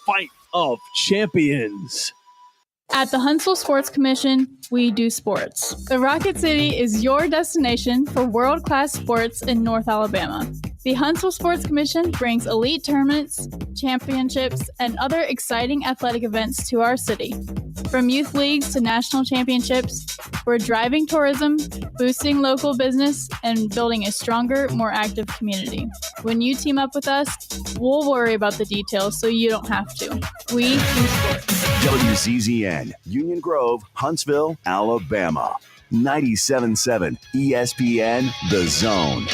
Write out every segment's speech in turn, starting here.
fight of champions. At the Huntsville Sports Commission, we do sports. The Rocket City is your destination for world-class sports in North Alabama. The Huntsville Sports Commission brings elite tournaments, championships, and other exciting athletic events to our city. From youth leagues to national championships, we're driving tourism, boosting local business, and building a stronger, more active community. When you team up with us, we'll worry about the details so you don't have to. We do sports. WZZN, Union Grove, Huntsville, Alabama. 97.7 ESPN, The Zone.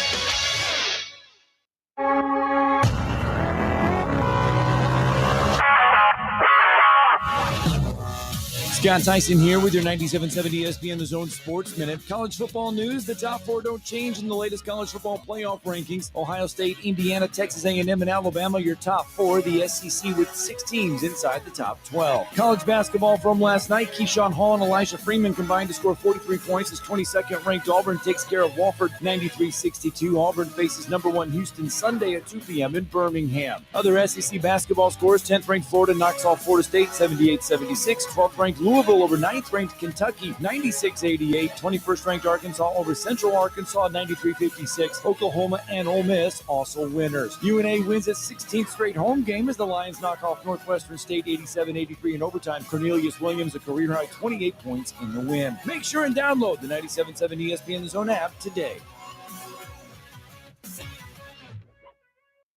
Scott Tyson here with your 97.7 ESPN The Zone Sports Minute. College football news. The top four don't change in the latest college football playoff rankings. Ohio State, Indiana, Texas A&M, and Alabama, your top four. The SEC with 6 teams inside the top 12. College basketball from last night. Keyshawn Hall and Elijah Freeman combined to score 43 points as 22nd-ranked Auburn takes care of Wofford 93-62. Auburn faces number 1 Houston Sunday at 2 p.m. in Birmingham. Other SEC basketball scores. 10th-ranked Florida knocks off Florida State 78-76. 12th-ranked Louisville over 9th-ranked Kentucky, 96-88. 21st-ranked Arkansas over Central Arkansas, 93-56. Oklahoma and Ole Miss also winners. UNA wins its 16th straight home game as the Lions knock off Northwestern State 87-83 in overtime. Cornelius Williams, a career-high 28 points in the win. Make sure and download the 97.7 ESPN The Zone app today.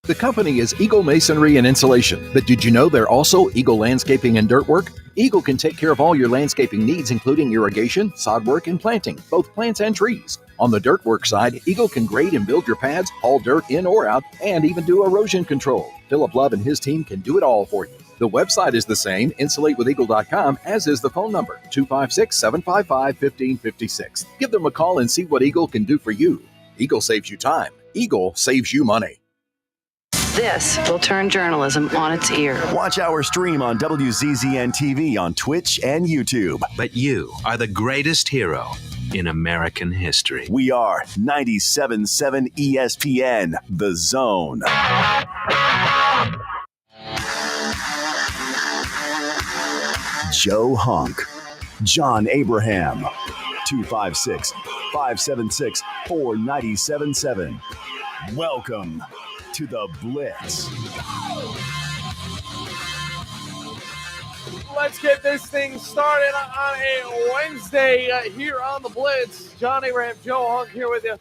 The company is Eagle Masonry and Insulation, but did you know they're also Eagle Landscaping and Dirt Work? Eagle can take care of all your landscaping needs, including irrigation, sod work, and planting, both plants and trees. On the dirt work side, Eagle can grade and build your pads, haul dirt in or out, and even do erosion control. Philip Love and his team can do it all for you. The website is the same, insulatewitheagle.com, as is the phone number, 256-755-1556. Give them a call and see what Eagle can do for you. Eagle saves you time. Eagle saves you money. This will turn journalism on its ear. Watch our stream on WZZN TV on Twitch and YouTube. But you are the greatest hero in American history. We are 97.7 ESPN, The Zone. Joe Hunk John Abraham, 256-576-4977. Welcome to the Blitz. Let's get this thing started on a Wednesday here on the Blitz. John Abraham, Joe Hunk here with you.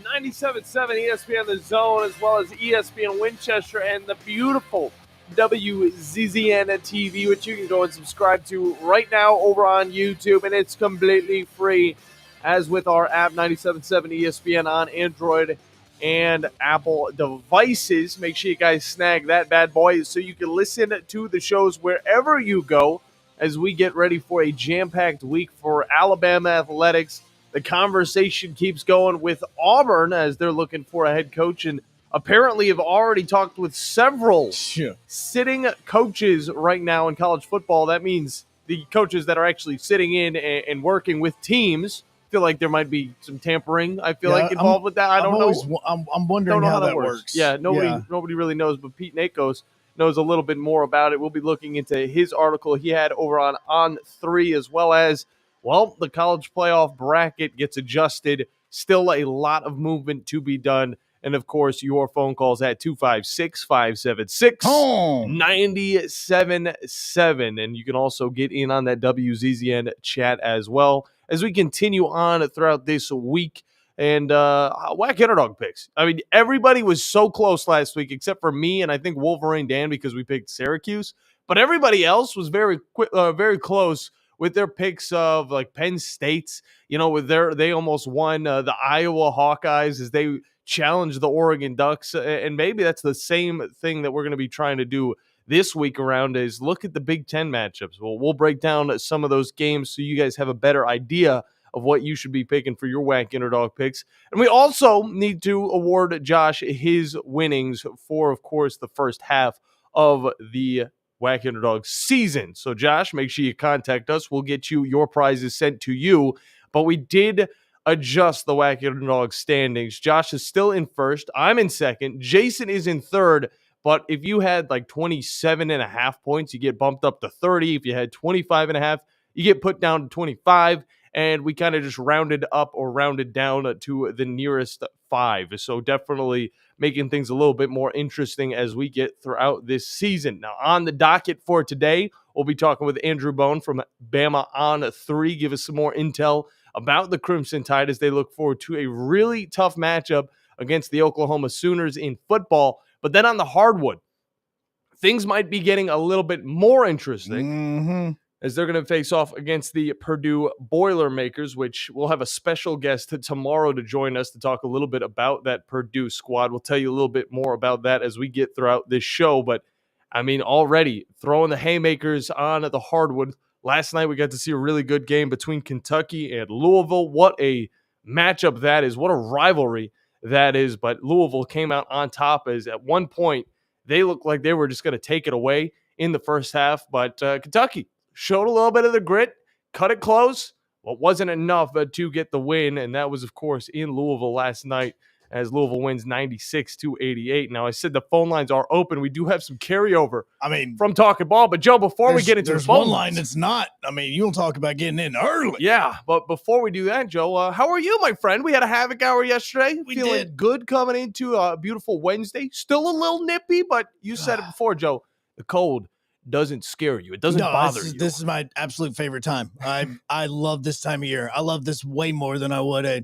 97.7 ESPN The Zone, as well as ESPN Winchester and the beautiful WZZN TV, which you can go and subscribe to right now over on YouTube, and it's completely free, as with our app, 97.7 ESPN on Android and Apple devices. Make sure you guys snag that bad boy so you can listen to the shows wherever you go as we get ready for a jam-packed week for Alabama athletics. The conversation keeps going with Auburn as they're looking for a head coach, and apparently have already talked with several sitting coaches right now in college football. That means the coaches that are actually sitting in and working with teams. Feel like there might be some tampering. I feel like involved with that. I don't know. I'm wondering how that works. Yeah, nobody really knows, but Pete Nakos knows a little bit more about it. We'll be looking into his article he had over on 3, as well as, well, the college playoff bracket gets adjusted. Still a lot of movement to be done. And, of course, your phone calls at 256-576-97.7. And you can also get in on that WZZN chat as well as we continue on throughout this week. And whack underdog picks. I mean, everybody was so close last week except for me and I think Wolverine Dan because we picked Syracuse. But everybody else was very close with their picks of like Penn State's. You know, with they almost won the Iowa Hawkeyes as they challenged the Oregon Ducks. And maybe that's the same thing that we're going to be trying to do this week around is look at the Big Ten matchups. Well, we'll break down some of those games so you guys have a better idea of what you should be picking for your whack underdog picks. And we also need to award Josh his winnings for, of course, the first half of the Whack Underdog season. So, Josh, make sure you contact us. We'll get you your prizes sent to you. But we did adjust the Whack Underdog standings. Josh is still in first. I'm in second. Jason is in third. But if you had like 27.5 points, you get bumped up to 30. If you had 25.5, you get put down to 25. And we kind of just rounded up or rounded down to the nearest 5. So definitely making things a little bit more interesting as we get throughout this season. Now, on the docket for today, we'll be talking with Andrew Bone from Bama on 3. Give us some more intel about the Crimson Tide as they look forward to a really tough matchup against the Oklahoma Sooners in football. But then on the hardwood, things might be getting a little bit more interesting as they're going to face off against the Purdue Boilermakers, which we'll have a special guest tomorrow to join us to talk a little bit about that Purdue squad. We'll tell you a little bit more about that as we get throughout this show. But, I mean, already throwing the haymakers on the hardwood. Last night we got to see a really good game between Kentucky and Louisville. What a matchup that is. What a rivalry that is. But Louisville came out on top as at one point they looked like they were just going to take it away in the first half. But Kentucky showed a little bit of the grit, cut it close, but wasn't enough to get the win. And that was, of course, in Louisville last night as Louisville wins 96-88. Now, I said the phone lines are open. We do have some carryover from Talking Ball. But, Joe, before we get into the phone one line lines, that's not. I mean, you don't talk about getting in early. Yeah, but before we do that, Joe, how are you, my friend? We had a Havoc Hour yesterday. We Feeling did. good coming into a beautiful Wednesday. Still a little nippy, but you said it before, Joe. The cold doesn't scare you. It doesn't bother you. This is my absolute favorite time. I love this time of year. I love this way more than I would a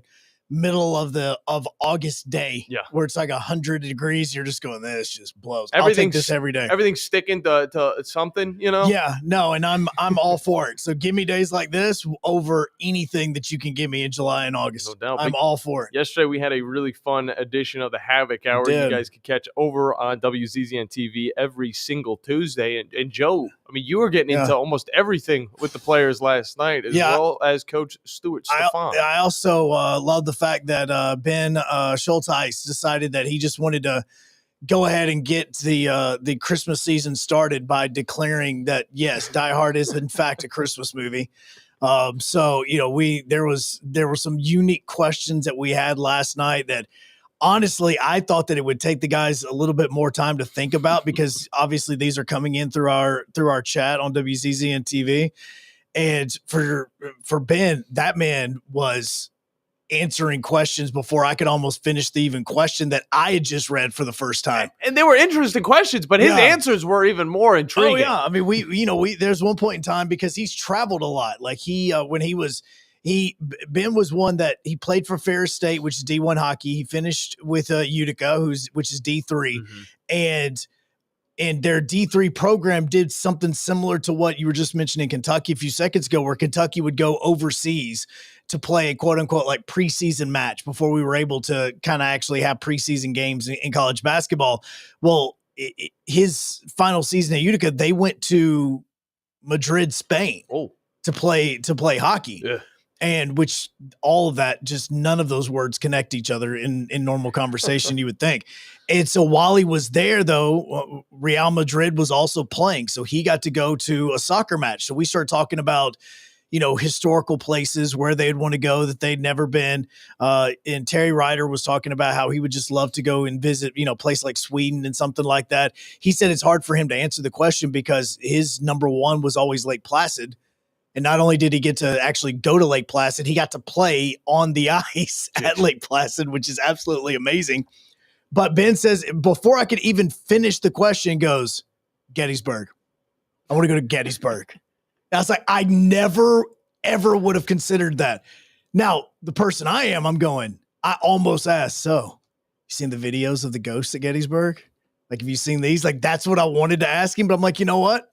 middle of August day, where it's like 100 degrees. You're just going, this just blows. I'll take this every day. Everything's sticking to something, you know? Yeah, no, and I'm all for it. So give me days like this over anything that you can give me in July and August. No doubt. I'm all for it. Yesterday we had a really fun edition of the Havoc Hour. You guys could catch over on WZZN TV every single Tuesday. And Joe, I mean, you were getting into almost everything with the players last night, as well as Coach Stuart Stefan. I also love the fact that Ben Schulteis decided that he just wanted to go ahead and get the Christmas season started by declaring that, yes, Die Hard is in fact a Christmas movie. So, you know, there were some unique questions that we had last night that honestly, I thought that it would take the guys a little bit more time to think about, because obviously these are coming in through our chat on WZZN TV. And for Ben, that man was answering questions before I could almost finish the even question that I had just read for the first time. And they were interesting questions, but his answers were even more intriguing. Oh yeah. I mean, there's one point in time, because he's traveled a lot. Like Ben was one that he played for Ferris State, which is D1 hockey. He finished with Utica, which is D3. And their D3 program did something similar to what you were just mentioning Kentucky a few seconds ago, where Kentucky would go overseas to play a quote unquote like preseason match before we were able to kind of actually have preseason games in college basketball. Well, his final season at Utica, they went to Madrid, Spain to play hockey. Yeah. And which all of that, just none of those words connect each other in normal conversation, you would think. And so while he was there, though, Real Madrid was also playing. So he got to go to a soccer match. So we started talking about, you know, historical places where they'd want to go that they'd never been. And Terry Ryder was talking about how he would just love to go and visit, you know, a place like Sweden and something like that. He said it's hard for him to answer the question because his number one was always Lake Placid. And not only did he get to actually go to Lake Placid, he got to play on the ice at Lake Placid, which is absolutely amazing. But Ben says, before I could even finish the question, goes, Gettysburg. I want to go to Gettysburg. And I was like, I never, ever would have considered that. Now, the person I am, I almost asked, so, you seen the videos of the ghosts at Gettysburg? Like, have you seen these? Like, that's what I wanted to ask him. But I'm like, you know what?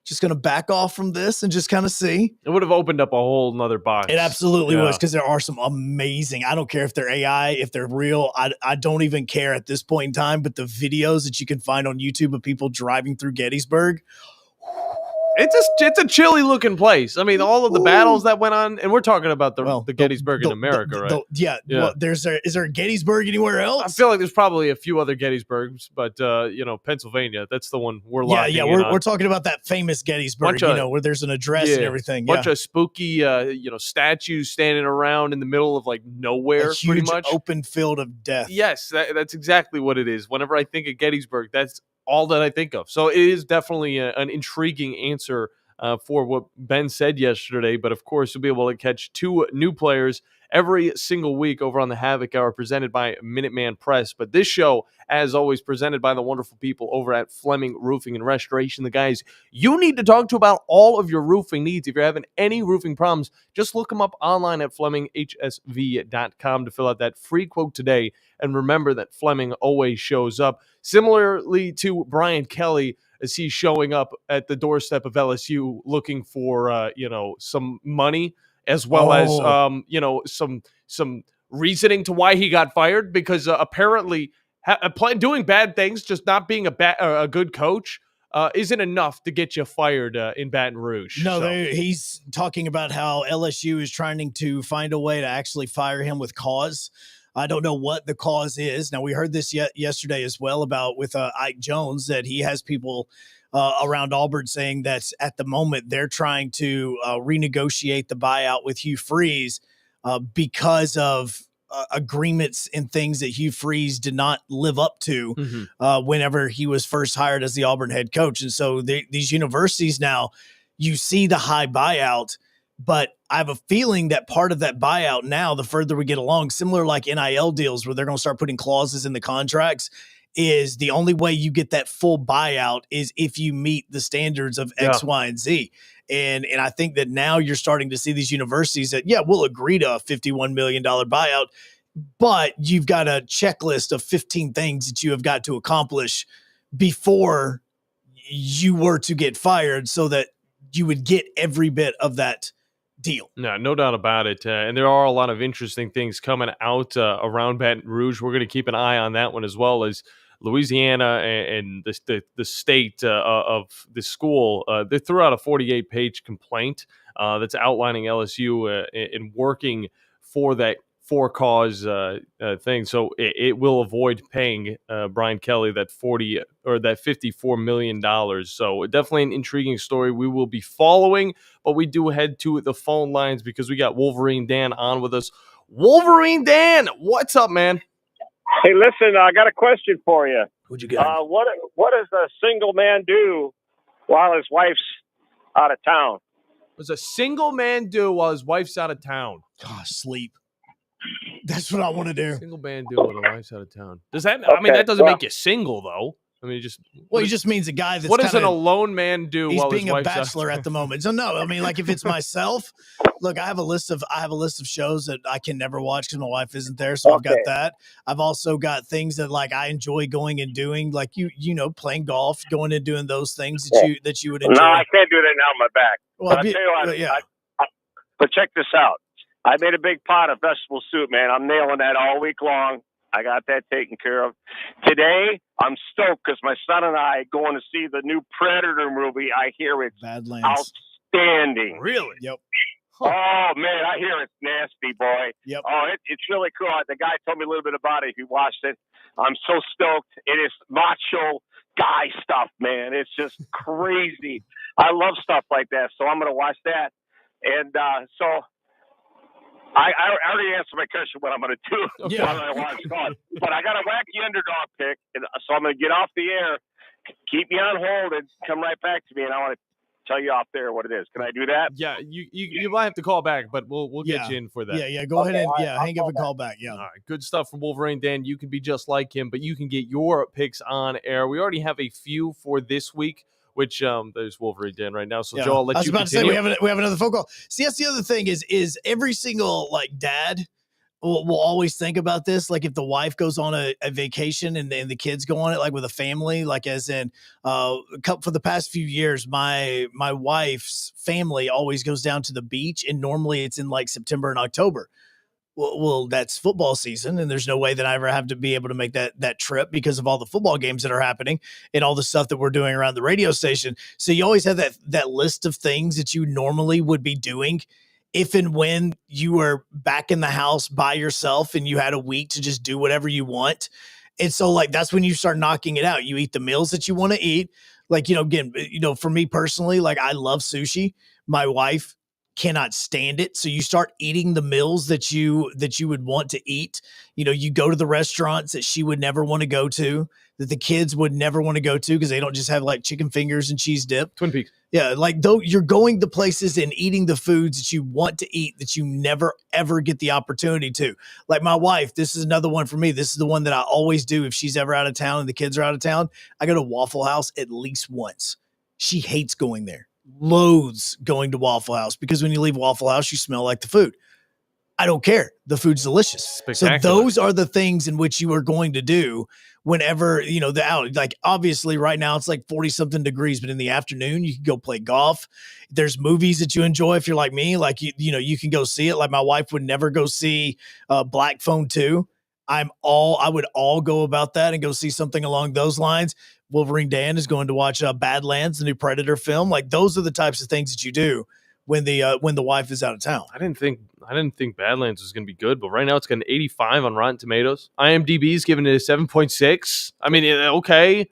Just going to back off from this and just kind of see. It would have opened up a whole nother box. It absolutely was, because there are some amazing, I don't care if they're AI, if they're real. I don't even care at this point in time, but the videos that you can find on YouTube of people driving through Gettysburg. It's a chilly looking place. I mean, all of the battles that went on, and we're talking about the Gettysburg in America, right? Yeah. Well, is there a Gettysburg anywhere else? I feel like there's probably a few other Gettysburgs, but you know, Pennsylvania, that's the one we're locking in on. We're talking about that famous Gettysburg, where there's an address and everything. Bunch of spooky, statues standing around in the middle of like nowhere, a huge pretty much open field of death. Yes, that's exactly what it is. Whenever I think of Gettysburg, that's all that I think of. So it is definitely an intriguing answer for what Ben said yesterday. But of course, you'll be able to catch 2 new players every single week over on the Havoc Hour presented by Minuteman Press. But this show, as always, presented by the wonderful people over at Fleming Roofing and Restoration, the guys you need to talk to about all of your roofing needs. If you're having any roofing problems, just look them up online at FlemingHSV.com to fill out that free quote today. And remember that Fleming always shows up. Similarly to Brian Kelly, as he's showing up at the doorstep of LSU looking for, some money, as well as, some reasoning to why he got fired, because apparently doing bad things, just not being a good coach, isn't enough to get you fired in Baton Rouge. No, he's talking about how LSU is trying to find a way to actually fire him with cause. I don't know what the cause is. Now, we heard this yesterday as well about with Ike Jones, that he has people around Auburn saying that at the moment they're trying to renegotiate the buyout with Hugh Freeze because of agreements and things that Hugh Freeze did not live up to whenever he was first hired as the Auburn head coach. And so these universities now, you see the high buyout, but I have a feeling that part of that buyout now, the further we get along, similar like NIL deals where they're going to start putting clauses in the contracts, is the only way you get that full buyout is if you meet the standards of X, Y, and Z. And I think that now you're starting to see these universities that, we'll agree to a $51 million buyout, but you've got a checklist of 15 things that you have got to accomplish before you were to get fired so that you would get every bit of that deal. No doubt about it. And there are a lot of interesting things coming out around Baton Rouge. We're going to keep an eye on that one, as well as Louisiana and the state of the school. They threw out a 48-page complaint that's outlining LSU and working for that for-cause thing. So it will avoid paying Brian Kelly that $54 million. So definitely an intriguing story we will be following, but we do head to the phone lines because we got Wolverine Dan on with us. Wolverine Dan, what's up, man? Hey, listen, I got a question for you. What'd you got? What does a single man do while his wife's out of town? What does a single man do while his wife's out of town? Gosh, sleep. That's what I want to do. Single man do when the wife's out of town. Does that? Okay, I mean, that doesn't make you single, though. I mean, he just means a guy that's. What does an alone man do? He's while being his a bachelor at the moment. So no, I mean, like if it's myself, look, I have a list of shows that I can never watch because my wife isn't there. So I've got that. I've also got things that like I enjoy going and doing, like playing golf, going and doing those things that you would enjoy. No, I can't do that now. On my back. Well, I'll tell you what. But check this out. I made a big pot of vegetable soup, man. I'm nailing that all week long. I got that taken care of. Today, I'm stoked because my son and I going to see the new Predator movie. I hear it's Badlands. Outstanding. Really? Yep. Oh, man, I hear it's nasty, boy. Yep. Oh, it's really cool. The guy told me a little bit about it. If you watched it, I'm so stoked. It is macho guy stuff, man. It's just crazy. I love stuff like that, so I'm going to watch that. And so I already answered my question what I'm going to do while I watch golf. But I got a wacky underdog pick, and so I'm going to get off the air, keep me on hold, and come right back to me, and I want to tell you off there what it is. Can I do that? Yeah, you might have to call back, but we'll get you in for that. Yeah, go ahead and hang up and call back. Yeah. All right, good stuff from Wolverine Dan. You can be just like him, but you can get your picks on air. We already have a few for this week, which there's Wolverine Dan right now. So Joe, I'll let you continue. I was about to say we have another phone call. See, that's the other thing is every single like dad will always think about this. Like if the wife goes on a vacation and the kids go on it, like with a family, like as in for the past few years, my wife's family always goes down to the beach, and normally it's in like September and October. Well, that's football season, and there's no way that I ever have to be able to make that trip because of all the football games that are happening and all the stuff that we're doing around the radio station. So you always have that list of things that you normally would be doing if and when you were back in the house by yourself and you had a week to just do whatever you want. And so like that's when you start knocking it out. You eat the meals that you want to eat. Like, again, for me personally, like I love sushi. My wife cannot stand it. So you start eating the meals that you would want to eat. You know, you go to the restaurants that she would never want to go to, that the kids would never want to go to because they don't just have like chicken fingers and cheese dip. Twin Peaks. Yeah, like though you're going to places and eating the foods that you want to eat that you never ever get the opportunity to. Like my wife, this is another one for me. This is the one that I always do if she's ever out of town and the kids are out of town. I go to Waffle House at least once. She hates going there. Loathes going to Waffle House because when you leave Waffle House, you smell like the food. I don't care. The food's delicious. So those are the things in which you are going to do whenever, you know, like obviously right now it's like 40 something degrees, but in the afternoon you can go play golf. There's movies that you enjoy. If you're like me, like, you know, you can go see it. Like my wife would never go see Black Phone 2. I would all go about that and go see something along those lines. Wolverine Dan is going to watch Badlands, the new Predator film. Like those are the types of things that you do when the wife is out of town. I didn't think Badlands was going to be good, but right now it's got an 85 on Rotten Tomatoes. IMDb is giving it a 7.6. I mean, okay.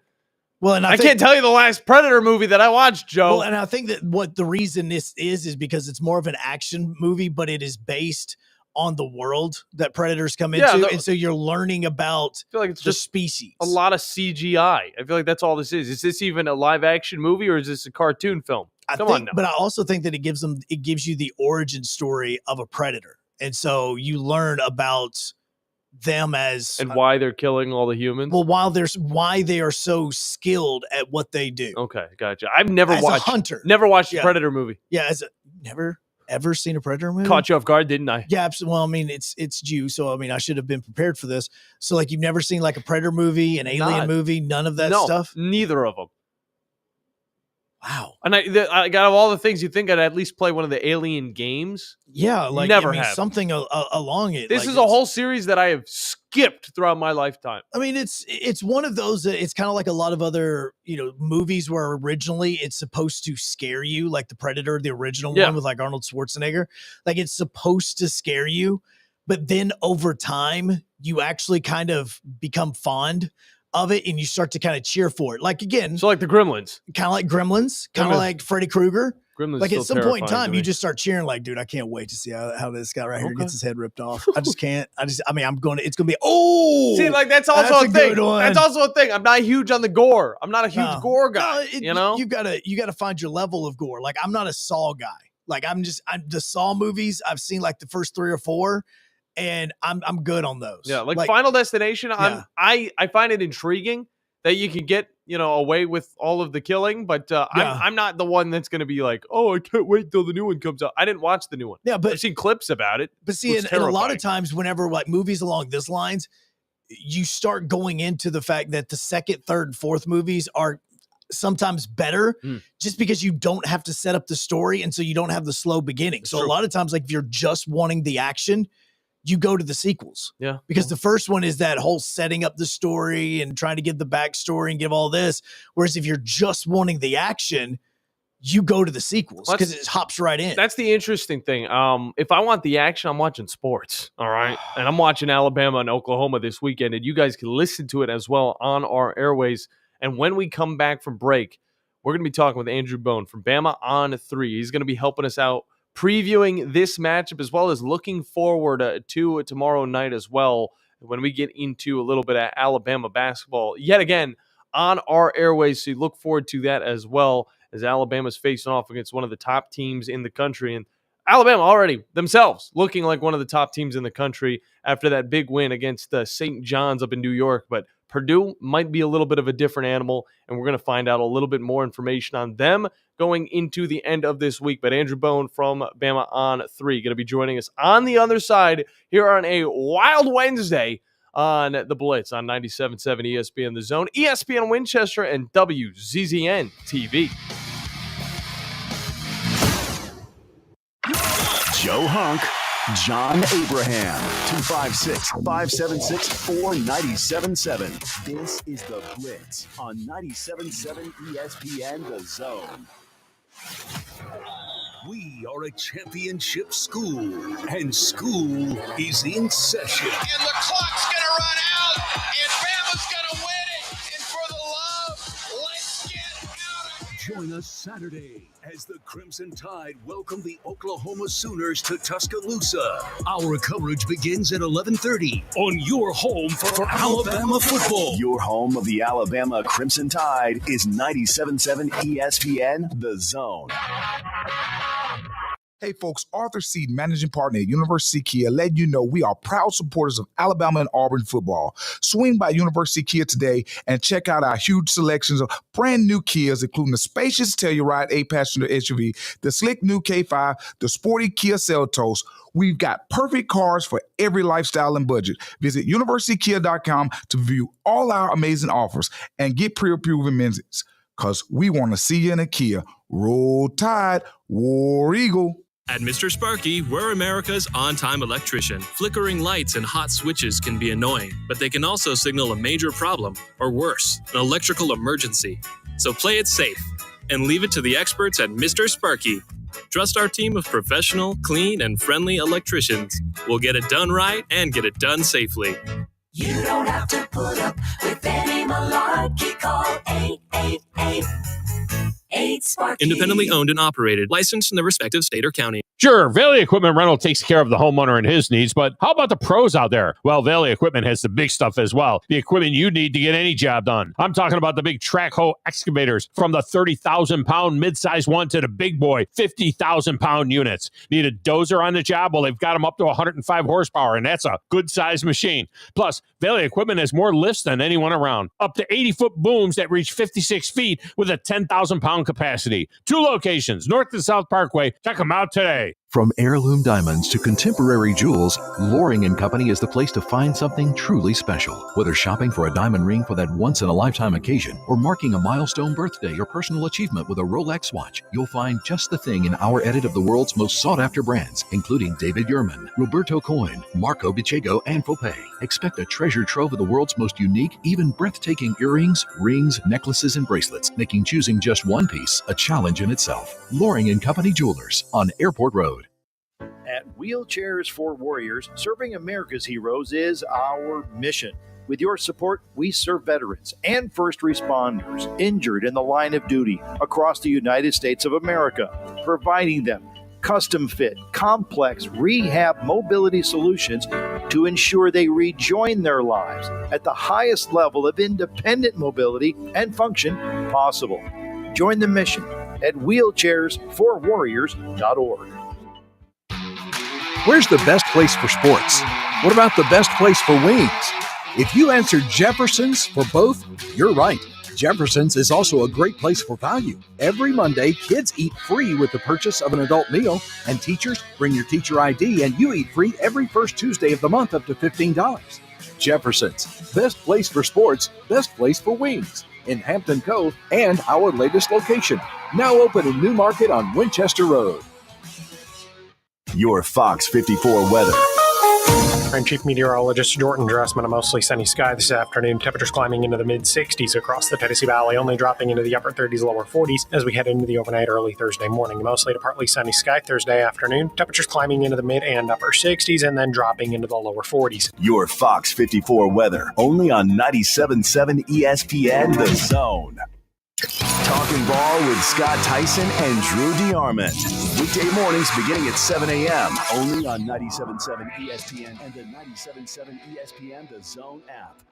Well, and I can't tell you the last Predator movie that I watched, Joe. Well, and I think that what the reason this is because it's more of an action movie, but it is based on the world that predators come into. And so you're learning about I feel like it's the just species. A lot of CGI. I feel like that's all this is. Is this even a live action movie or is this a cartoon film? Come on now. But I also think that it gives you the origin story of a predator. And so you learn about them as and why they're killing all the humans. Well, why they are so skilled at what they do. Okay, gotcha. I've never watched a hunter. Never watched a Predator movie. Yeah, never ever seen a Predator movie? Caught you off guard, didn't I? Yeah, absolutely. Well, I mean, it's Jew, so I mean, I should have been prepared for this. So, like, you've never seen like a Predator movie, an Alien movie, none of that stuff? Neither of them. Wow. And I got all the things you think I'd at least play one of the Alien games. Yeah, like never I mean, have something along it. This is a whole series that I have skipped throughout my lifetime. I mean, it's one of those. It's kind of like a lot of other movies where originally it's supposed to scare you, like the Predator, the original one with like Arnold Schwarzenegger. Like it's supposed to scare you, but then over time you actually kind of become fond of it and you start to kind of cheer for it. Like again, so like the Gremlins, kind of like Gremlins, kind of like Freddy Krueger. Gremlins like at some point in time, you just start cheering like, dude, I can't wait to see how this guy right here gets his head ripped off. I just can't. it's going to be, see, like that's also a thing. That's also a thing. I'm not huge on the gore. I'm not a huge gore guy. You gotta find your level of gore. Like I'm not a Saw guy. Like I'm the Saw movies. I've seen like the first 3 or 4. And I'm good on those. Yeah, like Final Destination. I find it intriguing that you can get away with all of the killing, but I'm not the one that's going to be like, oh, I can't wait till the new one comes out. I didn't watch the new one. Yeah, but I've seen clips about it. But see, and a lot of times, whenever like movies along this lines, you start going into the fact that the second, third, and fourth movies are sometimes better just because you don't have to set up the story, and so you don't have the slow beginning. So a lot of times, like if you're just wanting the action, you go to the sequels. Yeah. Because the first one is that whole setting up the story and trying to give the backstory and give all this. Whereas if you're just wanting the action, you go to the sequels because it hops right in. That's the interesting thing. If I want the action, I'm watching sports. All right. And I'm watching Alabama and Oklahoma this weekend, and you guys can listen to it as well on our airways. And when we come back from break, we're going to be talking with Andrew Bone from Bama on 3. He's going to be helping us out previewing this matchup as well as looking forward to tomorrow night as well when we get into a little bit of Alabama basketball yet again on our airways. So you look forward to that as well as Alabama's facing off against one of the top teams in the country. And Alabama already themselves looking like one of the top teams in the country after that big win against St. John's up in New York. But Purdue might be a little bit of a different animal, and we're going to find out a little bit more information on them going into the end of this week. But Andrew Bone from Bama on 3 going to be joining us on the other side here on a Wild Wednesday on the Blitz on 97.7 ESPN The Zone, ESPN Winchester, and WZZN TV. Joe Hunk John Abraham, 256-576-4977. This is the Blitz on 97.7 ESPN The Zone. We are a championship school, and school is in session. And the clock's going to run out, and Bama's going to win it. And for the love, let's get out of here. Join us Saturday as the Crimson Tide welcome the Oklahoma Sooners to Tuscaloosa. Our coverage begins at 11:30 on your home for Alabama football. Your home of the Alabama Crimson Tide is 97.7 ESPN, The Zone. Hey folks, Arthur Seed, managing partner at University Kia, letting you know we are proud supporters of Alabama and Auburn football. Swing by University Kia today and check out our huge selections of brand new Kias, including the spacious Telluride 8-passenger SUV, the slick new K5, the sporty Kia Seltos. We've got perfect cars for every lifestyle and budget. Visit universitykia.com to view all our amazing offers and get pre-approved amenities, because we want to see you in a Kia. Roll Tide, War Eagle. At Mr. Sparky, we're America's on-time electrician. Flickering lights and hot switches can be annoying, but they can also signal a major problem, or worse, an electrical emergency. So play it safe and leave it to the experts at Mr. Sparky. Trust our team of professional, clean, and friendly electricians. We'll get it done right and get it done safely. You don't have to put up with any malarkey. Call 888-8-SPARKY. Independently owned and operated, licensed in the respective state or county. Sure, Valley Equipment Rental takes care of the homeowner and his needs, but how about the pros out there? Well, Valley Equipment has the big stuff as well. The equipment you need to get any job done. I'm talking about the big track hoe excavators, from the 30,000-pound mid-size one to the big boy 50,000-pound units. Need a dozer on the job? Well, they've got them up to 105 horsepower, and that's a good-sized machine. Plus, Valley Equipment has more lifts than anyone around. Up to 80-foot booms that reach 56 feet with a 10,000-pound capacity. 2 locations, North and South Parkway. Check them out today. From heirloom diamonds to contemporary jewels, Loring & Company is the place to find something truly special. Whether shopping for a diamond ring for that once-in-a-lifetime occasion or marking a milestone birthday or personal achievement with a Rolex watch, you'll find just the thing in our edit of the world's most sought-after brands, including David Yurman, Roberto Coin, Marco Bicego, and Fopay. Expect a treasure trove of the world's most unique, even breathtaking earrings, rings, necklaces, and bracelets, making choosing just one piece a challenge in itself. Loring & Company Jewelers on Airport Road. At Wheelchairs for Warriors, serving America's heroes is our mission. With your support, we serve veterans and first responders injured in the line of duty across the United States of America, providing them custom-fit, complex rehab mobility solutions to ensure they rejoin their lives at the highest level of independent mobility and function possible. Join the mission at wheelchairsforwarriors.org. Where's the best place for sports? What about the best place for wings? If you answered Jefferson's for both, you're right. Jefferson's is also a great place for value. Every Monday, kids eat free with the purchase of an adult meal, and teachers bring your teacher ID and you eat free every first Tuesday of the month up to $15. Jefferson's, best place for sports, best place for wings. In Hampton Cove and our latest location, now open in New Market on Winchester Road. Your Fox 54 weather. I'm Chief Meteorologist Jordan Dressman. A mostly sunny sky this afternoon. Temperatures climbing into the mid-60s across the Tennessee Valley, only dropping into the upper 30s, lower 40s as we head into the overnight early Thursday morning. Mostly to partly sunny sky Thursday afternoon. Temperatures climbing into the mid and upper 60s and then dropping into the lower 40s. Your Fox 54 weather, only on 97.7 ESPN, The Zone. Talking ball with Scott Tyson and Drew DeArmond. Weekday mornings beginning at 7 a.m. only on 97.7 ESPN and the 97.7 ESPN The Zone app.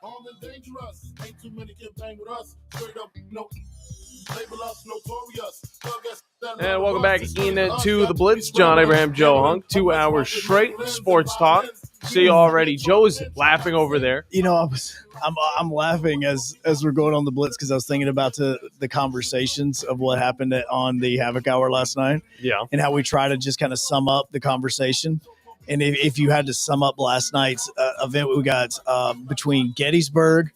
Armed and dangerous. Ain't too many can bang with us. Straight up, no. Label us notorious. And welcome back into the Blitz. John Abraham, Joe Hunk. 2 hours straight sports talk. See already, Joe's laughing over there. You know, I'm laughing as we're going on the Blitz because I was thinking about the conversations of what happened on the Havoc Hour last night. Yeah, and how we try to just kind of sum up the conversation. And if you had to sum up last night's event, we got between Gettysburg,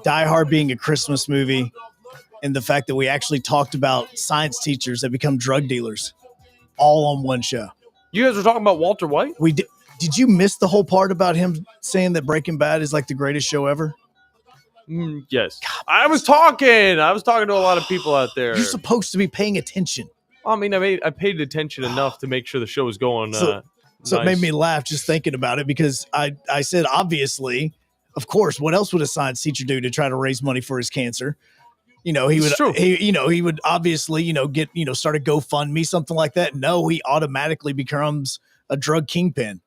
Die Hard being a Christmas movie, and the fact that we actually talked about science teachers that become drug dealers, all on one show. You guys were talking about Walter White? We did. Did you miss the whole part about him saying that Breaking Bad is like the greatest show ever? Yes. I was talking to a lot of people out there. You're supposed to be paying attention. I mean, I paid attention enough to make sure the show was going So nice. It made me laugh just thinking about it because I said, obviously, of course, what else would a science teacher do to try to raise money for his cancer? he would obviously, get, start a GoFundMe, something like that. No, he automatically becomes a drug kingpin.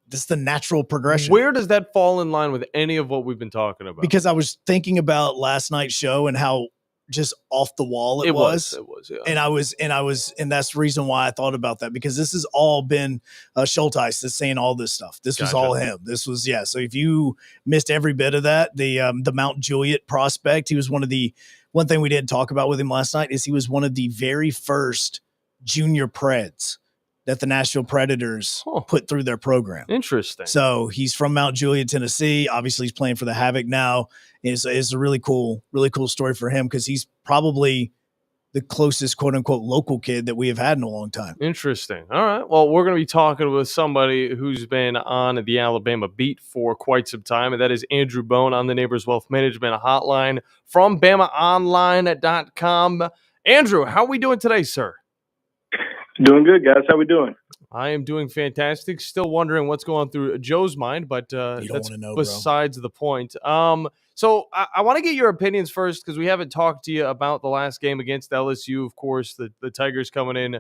That's the natural progression. Where does that fall in line with any of what we've been talking about? Because I was thinking about last night's show and how just off the wall it was. It was, yeah. And that's the reason why I thought about that, because this has all been Schulteis that's saying all this stuff. This was all him. This was, So if you missed every bit of that, the Mount Juliet prospect, he was one thing we didn't talk about with him last night is he was one of the very first junior Preds that the Nashville Predators put through their program. Interesting. So he's from Mount Juliet, Tennessee. Obviously, he's playing for the Havoc now. It's a really cool story for him because he's probably the closest quote-unquote local kid that we have had in a long time. Interesting. All right. Well, we're going to be talking with somebody who's been on the Alabama beat for quite some time, and that is Andrew Bone on the Neighbors Wealth Management Hotline from BamaOnline.com. Andrew, how are we doing today, sir? Doing good, guys. How we doing? I am doing fantastic. Still wondering what's going through Joe's mind, but that's besides the point. So I want to get your opinions first because we haven't talked to you about the last game against LSU. Of course, the Tigers coming in,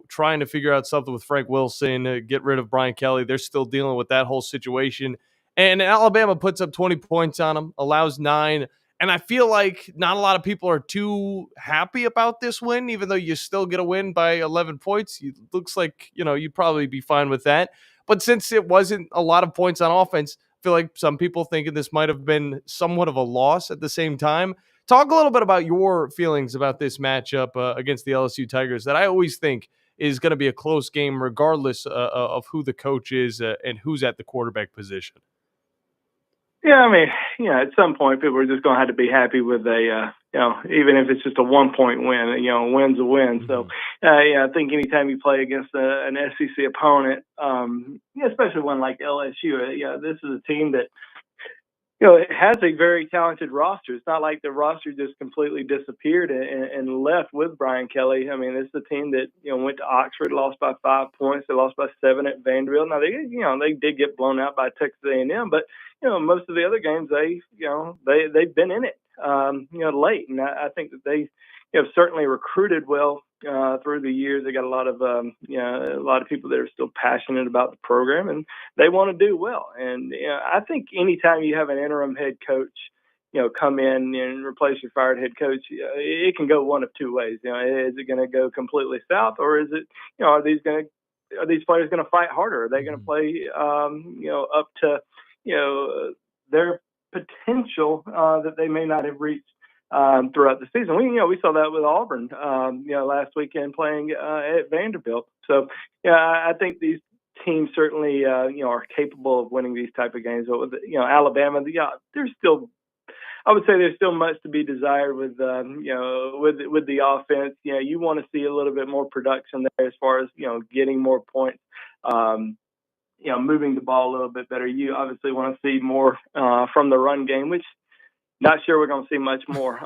trying to figure out something with Frank Wilson, get rid of Brian Kelly. They're still dealing with that whole situation. And Alabama puts up 20 points on them, allows 9. And I feel like not a lot of people are too happy about this win, even though you still get a win by 11 points. It looks like, you'd probably be fine with that. But since it wasn't a lot of points on offense, I feel like some people thinking this might have been somewhat of a loss at the same time. Talk a little bit about your feelings about this matchup against the LSU Tigers that I always think is going to be a close game regardless of who the coach is and who's at the quarterback position. Yeah, I mean, at some point, people are just going to have to be happy with even if it's just a 1-point win, a win's a win. Mm-hmm. So, I think anytime you play against an SEC opponent, especially one like LSU, this is a team that, it has a very talented roster. It's not like the roster just completely disappeared and left with Brian Kelly. I mean, it's a team that, went to Oxford, lost by 5 points. They lost by 7 at Vanderbilt. Now, they did get blown out by Texas A&M, but, most of the other games, they've been in it, late. And I think that they have certainly recruited well through the years. They got a lot of people that are still passionate about the program, and they want to do well. And I think anytime you have an interim head coach, come in and replace your fired head coach, it can go one of two ways. Is it going to go completely south, or is it, are these players going to fight harder? Are they going to play, up to, their potential that they may not have reached throughout the season? We saw that with Auburn, last weekend playing at Vanderbilt. So, I think these teams certainly, are capable of winning these type of games. But with, Alabama, there's still, I would say there's still much to be desired with, with the offense. You want to see a little bit more production there as far as, getting more points, moving the ball a little bit better. You obviously want to see more from the run game, which not sure we're going to see much more.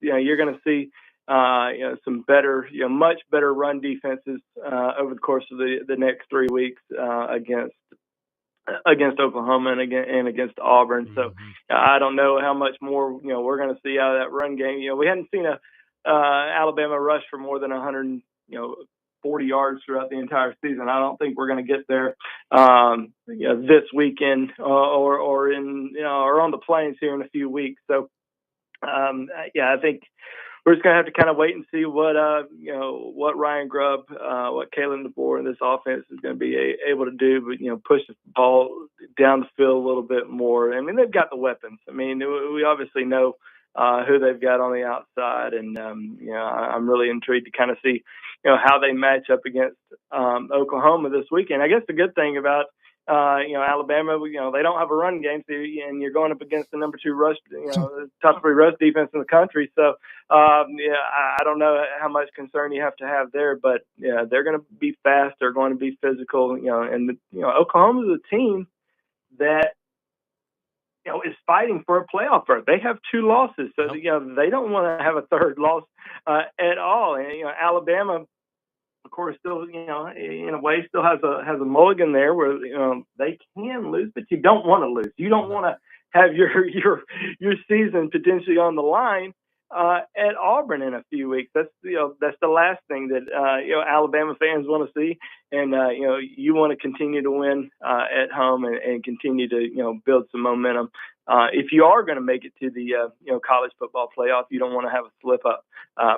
You're going to see, some better, much better run defenses over the course of the next 3 weeks against Oklahoma and against Auburn. Mm-hmm. So I don't know how much more we're going to see out of that run game. We hadn't seen a Alabama rush for more than 140 yards throughout the entire season. I don't think we're going to get there this weekend or on the plains here in a few weeks. So I think we're just going to have to kind of wait and see what Ryan Grubb, what Kalen DeBoer and this offense is going to be able to do, but, push the ball down the field a little bit more. I mean, they've got the weapons. I mean, we obviously know who they've got on the outside, and, I'm really intrigued to kind of see, how they match up against Oklahoma this weekend. I guess the good thing about Alabama, they don't have a run game, and you're going up against the number 2 rush, top 3 rush defense in the country. So, I don't know how much concern you have to have there, but they're going to be fast. They're going to be physical, and Oklahoma is a team that, is fighting for a playoff berth. They have 2 losses, so they don't want to have a third loss at all. And Alabama, of course, still, in a way, still has a mulligan there where they can lose, but you don't want to lose. You don't want to have your season potentially on the line at Auburn in a few weeks. That's the last thing that Alabama fans want to see, and you want to continue to win at home and continue to build some momentum. If you are going to make it to the college football playoff, you don't want to have a slip up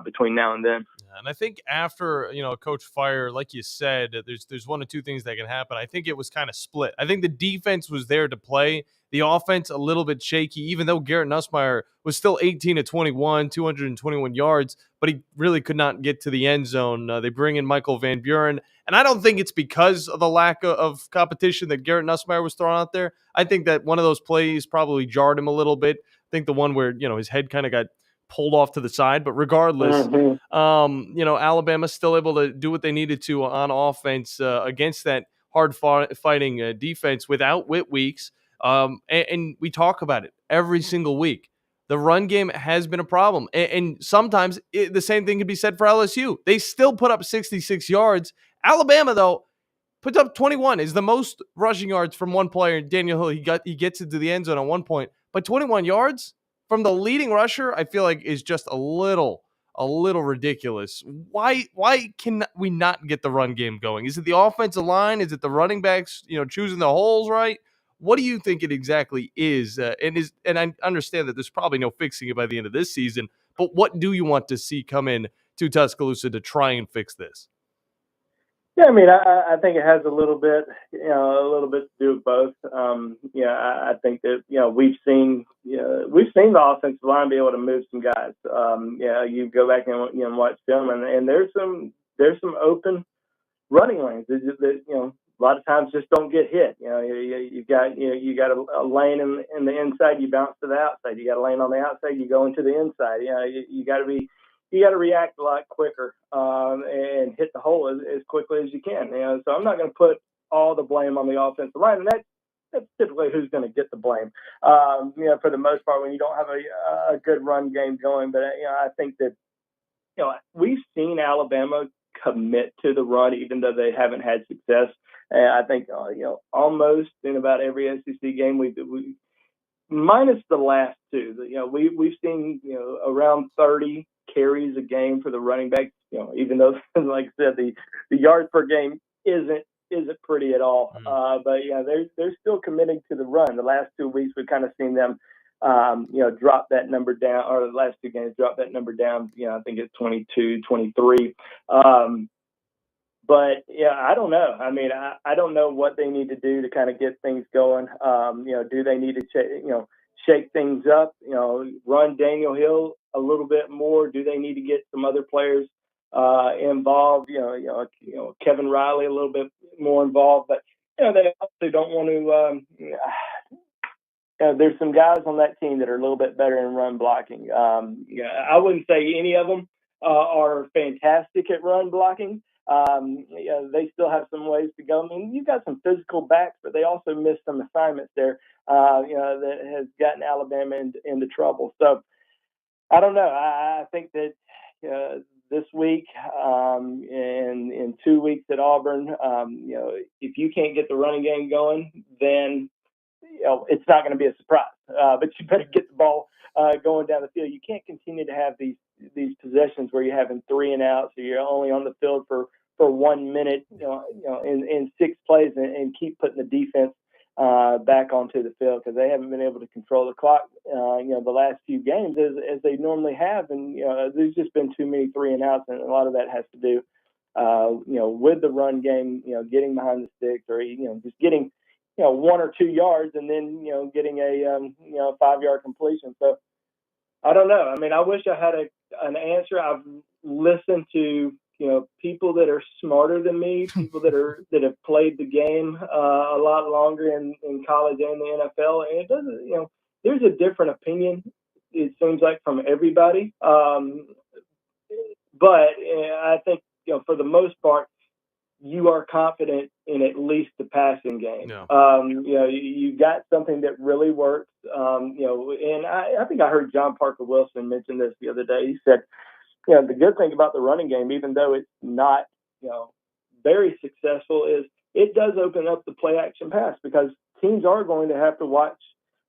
between now and then. And I think after, a coach fire, like you said, there's one of two things that can happen. I think it was kind of split. I think the defense was there to play. The offense a little bit shaky, even though Garrett Nussmeier was still 18 to 21, 221 yards, but he really could not get to the end zone. They bring in Michael Van Buren, and I don't think it's because of the lack of competition that Garrett Nussmeier was thrown out there. I think that one of those plays probably jarred him a little bit. I think the one where, his head kind of got pulled off to the side, but regardless, Alabama's still able to do what they needed to on offense against that hard fighting defense without Whit Weeks. And we talk about it every single week. The run game has been a problem. And sometimes the same thing can be said for LSU. They still put up 66 yards. Alabama, though, puts up 21, is the most rushing yards from one player. Daniel Hill, he gets into the end zone at one point. But 21 yards from the leading rusher, I feel like is just a little ridiculous. Why can we not get the run game going? Is it the offensive line? Is it the running backs, choosing the holes right? What do you think it exactly is? And I understand that there's probably no fixing it by the end of this season, but what do you want to see come in to Tuscaloosa to try and fix this? Yeah, I mean, I think it has a little bit to do with both. I think that we've seen the offensive line be able to move some guys. You go back and watch film, and there's some open running lanes that a lot of times just don't get hit. You got a lane in the inside, you bounce to the outside. You got a lane on the outside, you go into the inside. You got to react a lot quicker and hit the hole as quickly as you can. So I'm not going to put all the blame on the offensive line, and that's typically who's going to get the blame. For the most part, when you don't have a good run game going. But I think that we've seen Alabama commit to the run, even though they haven't had success. And I think almost in about every SEC game we minus the last two. We've seen around 30 carries a game for the running backs. Even though, like I said, the yards per game isn't pretty at all. But they're still committing to the run. The last 2 weeks we've kind of seen them drop that number down, or the last two games drop that number down. I think it's 22, 23. But I don't know. I mean, I don't know what they need to do to kind of get things going. Do they need to shake things up? Run Daniel Hill a little bit more? Do they need to get some other players involved? Kevin Riley a little bit more involved. But they also don't want to. There's some guys on that team that are a little bit better in run blocking. I wouldn't say any of them are fantastic at run blocking. They still have some ways to go. I mean, you've got some physical backs, but they also missed some assignments there, that has gotten Alabama into trouble. So I don't know. I think that this week and in 2 weeks at Auburn, if you can't get the running game going, then it's not going to be a surprise. But you better get the ball going down the field. You can't continue to have these possessions where you're having 3 and outs, so you're only on the field for 1 minute, in 6 plays, and keep putting the defense back onto the field, because they haven't been able to control the clock, the last few games as they normally have. And, there's just been too many 3 and outs, and a lot of that has to do, with the run game, getting behind the sticks, or, just getting, 1 or 2 yards, and then, getting a 5-yard completion. So I don't know. I mean, I wish I had an answer. I've listened to, people that are smarter than me, people that have played the game a lot longer in college and the NFL, and it doesn't, there's a different opinion, it seems like, from everybody. But I think, for the most part, you are confident in at least the passing game. No. You got something that really works. And I think I heard John Parker Wilson mention this the other day. He said, the good thing about the running game, even though it's not, very successful, is it does open up the play action pass, because teams are going to have to watch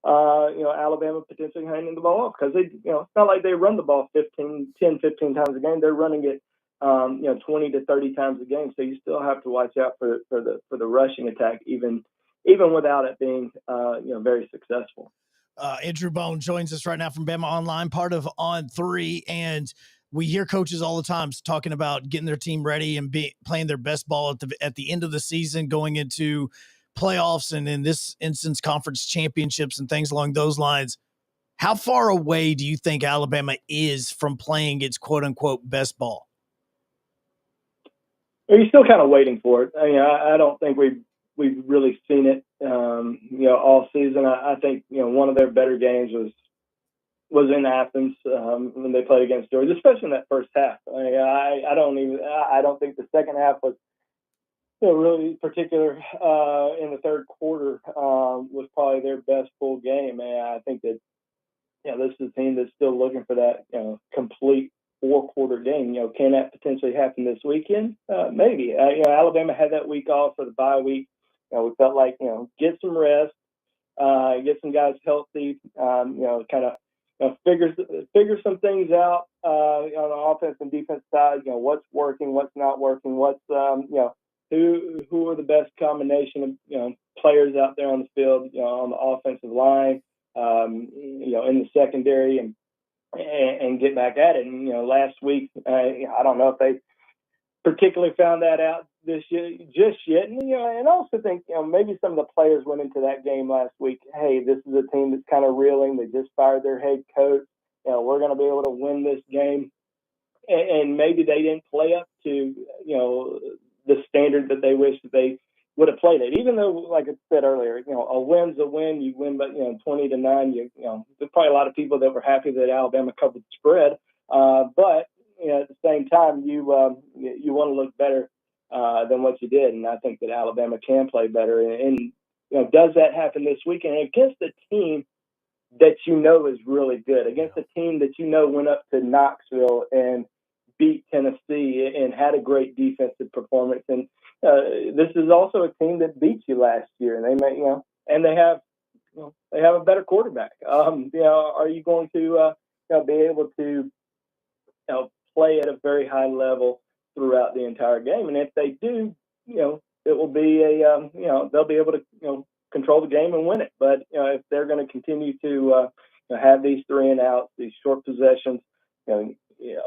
Alabama potentially handing the ball off because it's not like they run the ball 10, 15 times a game. They're running it, 20 to 30 times a game. So you still have to watch out for the rushing attack, even without it being, very successful. Andrew Bone joins us right now from Bama Online, part of On 3, and we hear coaches all the time talking about getting their team ready and playing their best ball at the end of the season, going into playoffs, and in this instance, conference championships and things along those lines. How far away do you think Alabama is from playing its quote-unquote best ball? You're still kind of waiting for it. I don't think we've really seen it, all season. I think, one of their better games was in Athens when they played against Georgia, especially in that first half. I don't think the second half was really particular in the third quarter was probably their best full game. And I think that this is a team that's still looking for that complete 4-quarter game. Can that potentially happen this weekend? Maybe. Alabama had that week off for the bye week. We felt like get some rest, get some guys healthy, kind of figure some things out on the offense and defense side. What's working, what's not working, what's who are the best combination of players out there on the field, on the offensive line, in the secondary, and get back at it. And last week, I don't know if they particularly found that out just yet. And and I also think maybe some of the players went into that game last week. Hey, this is a team that's kind of reeling. They just fired their head coach. We're going to be able to win this game, and maybe they didn't play up to the standard that they wish that they would have played it. Even though, like I said earlier, a win's a win. You win, but 20-9. There's probably a lot of people that were happy that Alabama covered the spread. But at the same time, you want to look better than what you did, and I think that Alabama can play better. And does that happen this weekend against a team that is really good, against a team that went up to Knoxville and beat Tennessee and had a great defensive performance? And this is also a team that beat you last year, and they may, and they have a better quarterback. Are you going to be able to play at a very high level throughout the entire game? And if they do, it will be they'll be able to control the game and win it. But if they're going to continue to have these 3 and outs, these short possessions,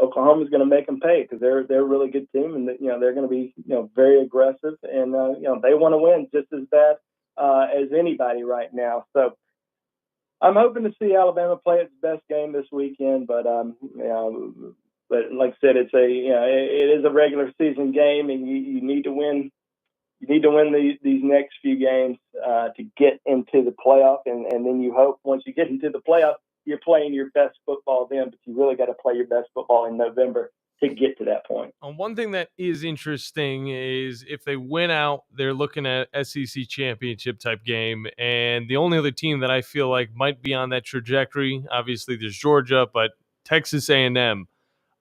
Oklahoma's going to make them pay because they're a really good team, and they're going to be very aggressive, and they want to win just as bad as anybody right now. So I'm hoping to see Alabama play its best game this weekend, but like I said, it is a regular season game, and you need to win. You need to win these next few games to get into the playoff, and then you hope once you get into the playoff, you're playing your best football then, but you really got to play your best football in November to get to that point. One thing that is interesting is if they win out, they're looking at SEC championship type game, and the only other team that I feel like might be on that trajectory, obviously there's Georgia, but Texas A&M.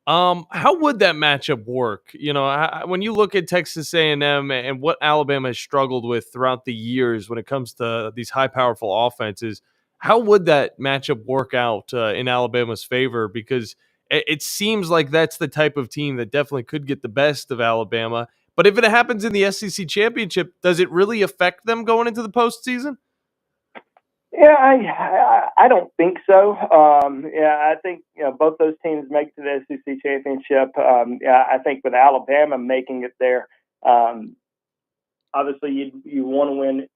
How would that matchup work? When you look at Texas A&M and what Alabama has struggled with throughout the years when it comes to these high, powerful offenses, how would that matchup work out in Alabama's favor? Because it seems like that's the type of team that definitely could get the best of Alabama. But if it happens in the SEC championship, does it really affect them going into the postseason? Yeah, I don't think so. I think both those teams make it to the SEC championship. I think with Alabama making it there, obviously you want to win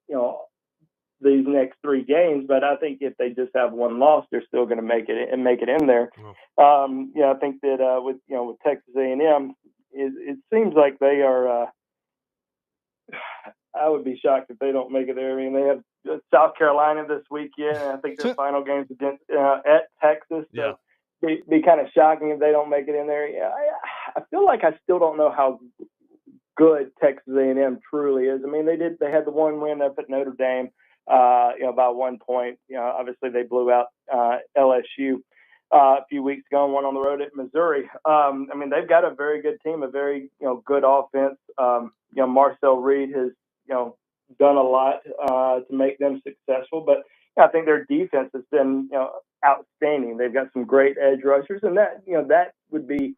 these next 3 games, but I think if they just have one loss, they're still going to make it in there. I think that with Texas A&M, it seems like they are. I would be shocked if they don't make it there. I mean, they have South Carolina this weekend, and I think their final game's against at Texas. So be kind of shocking if they don't make it in there. Yeah, I feel like I still don't know how good Texas A&M truly is. I mean, they had the one win up at Notre Dame, by 1 point. Obviously they blew out LSU a few weeks ago and won on the road at Missouri. I mean, they've got a very good team, a very good offense. Marcel Reed has done a lot to make them successful, but I think their defense has been outstanding. They've got some great edge rushers, and that that would be,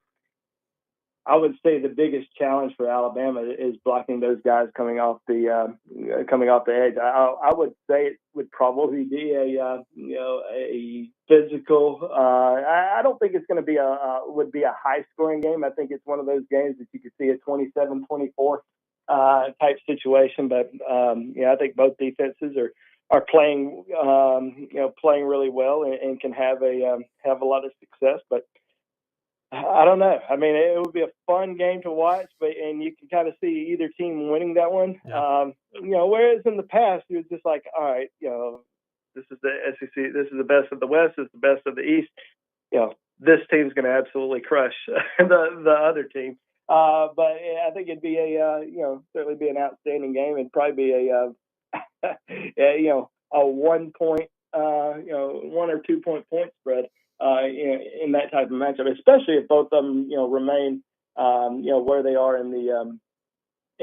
I would say, the biggest challenge for Alabama is blocking those guys coming off the edge. I would say it would probably be a physical. I don't think it's going to be would be a high scoring game. I think it's one of those games that you could see a 27-24 type situation. But I think both defenses are playing playing really well and can have a lot of success. But I don't know. I mean, it would be a fun game to watch, and you can kind of see either team winning that one. Yeah. Whereas in the past, it was just like, all right, this is the SEC, this is the best of the West, this is the best of the East. This team's going to absolutely crush the other team. But I think it'd be certainly be an outstanding game, and probably be a 1 point, 1 or 2 point spread. In that type of matchup, especially if both of them, remain, where they are in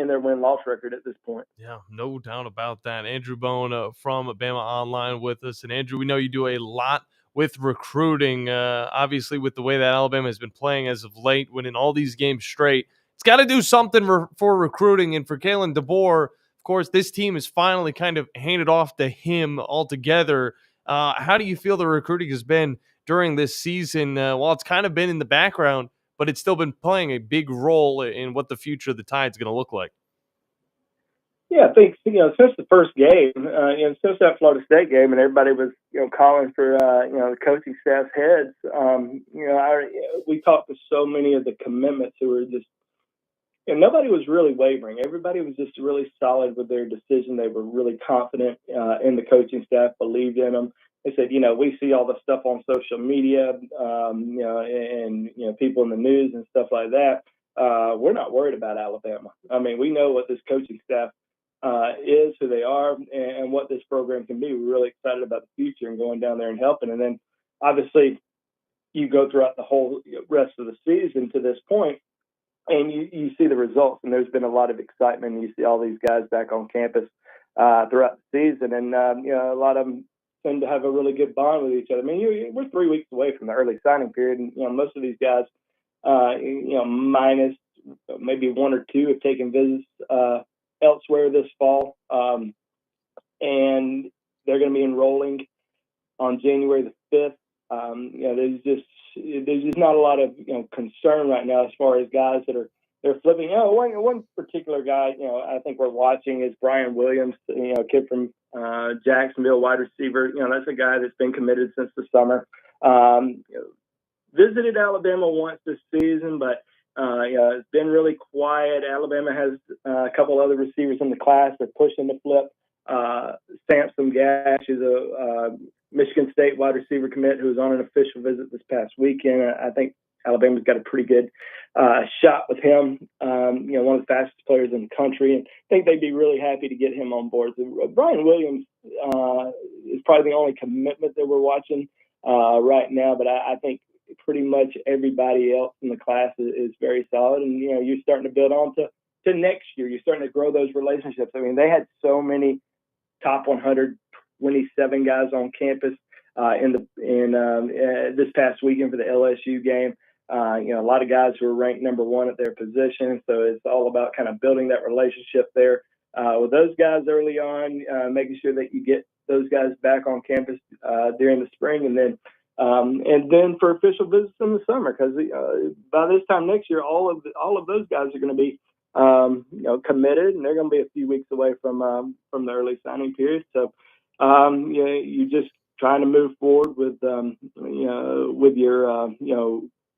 their win-loss record at this point. Yeah, no doubt about that. Andrew Bone from Bama Online with us. And Andrew, we know you do a lot with recruiting, obviously with the way that Alabama has been playing as of late, winning all these games straight. It's got to do something for recruiting. And for Kalen DeBoer, of course, this team is finally kind of handed off to him altogether. How do you feel the recruiting has been during this season? While it's kind of been in the background, but it's still been playing a big role in what the future of the Tide's going to look like. Yeah, I think, since the first game, since that Florida State game, and everybody was, calling for, the coaching staff's heads, we talked to so many of the commitments who were just, nobody was really wavering. Everybody was just really solid with their decision. They were really confident in the coaching staff, believed in them. They said, we see all the stuff on social media, and people in the news and stuff like that. We're not worried about Alabama. I mean, we know what this coaching staff is, who they are, and what this program can be. We're really excited about the future and going down there and helping. And then, obviously, you go throughout the whole rest of the season to this point, and you see the results. And there's been a lot of excitement. You see all these guys back on campus throughout the season, and a lot of them seem to have a really good bond with each other. I mean, we're 3 weeks away from the early signing period, and most of these guys, minus maybe one or two, have taken visits elsewhere this fall, and they're going to be enrolling on January the 5th. There's just not a lot of concern right now as far as guys that they're flipping. One particular guy I think we're watching is Brian Williams, a kid from Jacksonville, wide receiver. That's a guy that's been committed since the summer. Visited Alabama once this season, but it's been really quiet. Alabama has a couple other receivers in the class. They're pushing the flip. Samson Gash is a Michigan State wide receiver commit who was on an official visit this past weekend. I think Alabama's got a pretty good shot with him. One of the fastest players in the country, and I think they'd be really happy to get him on board. So Brian Williams is probably the only commitment that we're watching right now, but I think pretty much everybody else in the class is very solid, and you're starting to build on to next year. You're starting to grow those relationships. I mean, they had so many top 127 guys on campus this past weekend for the LSU game. A lot of guys who are ranked number one at their position, so it's all about kind of building that relationship there with those guys early on, making sure that you get those guys back on campus during the spring, and then for official visits in the summer, because by this time next year, all of those guys are going to be committed, and they're going to be a few weeks away from the early signing period. So you're just trying to move forward with your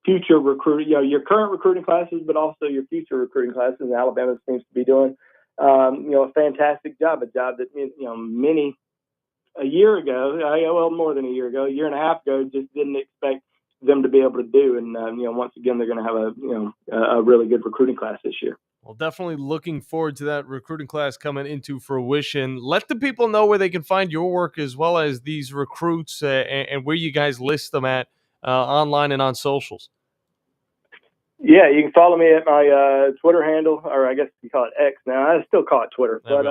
future recruiting, your current recruiting classes, but also your future recruiting classes. And Alabama seems to be doing a fantastic job, a job that many a year ago, more than a year and a half ago, just didn't expect them to be able to do. And once again, they're going to have a really good recruiting class this year. Well, definitely looking forward to that recruiting class coming into fruition. Let the people know where they can find your work as well as these recruits and where you guys list them at online and on socials. Yeah, you can follow me at my Twitter handle, or I guess you call it X now. I still call it Twitter, but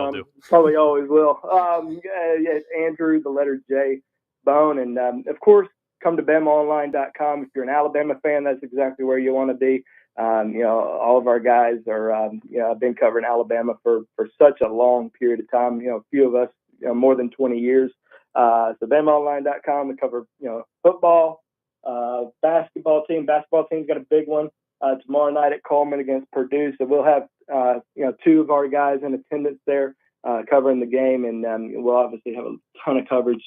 probably always will. It's Andrew, the letter J, Bone. And, of course, come to BamaOnline.com. If you're an Alabama fan, that's exactly where you want to be. All of our guys are, I've been covering Alabama for such a long period of time. A few of us, more than 20 years. So BamaOnline.com, we cover, football, basketball team's got a big one. Tomorrow night at Coleman against Purdue. So we'll have, two of our guys in attendance there covering the game. And we'll obviously have a ton of coverage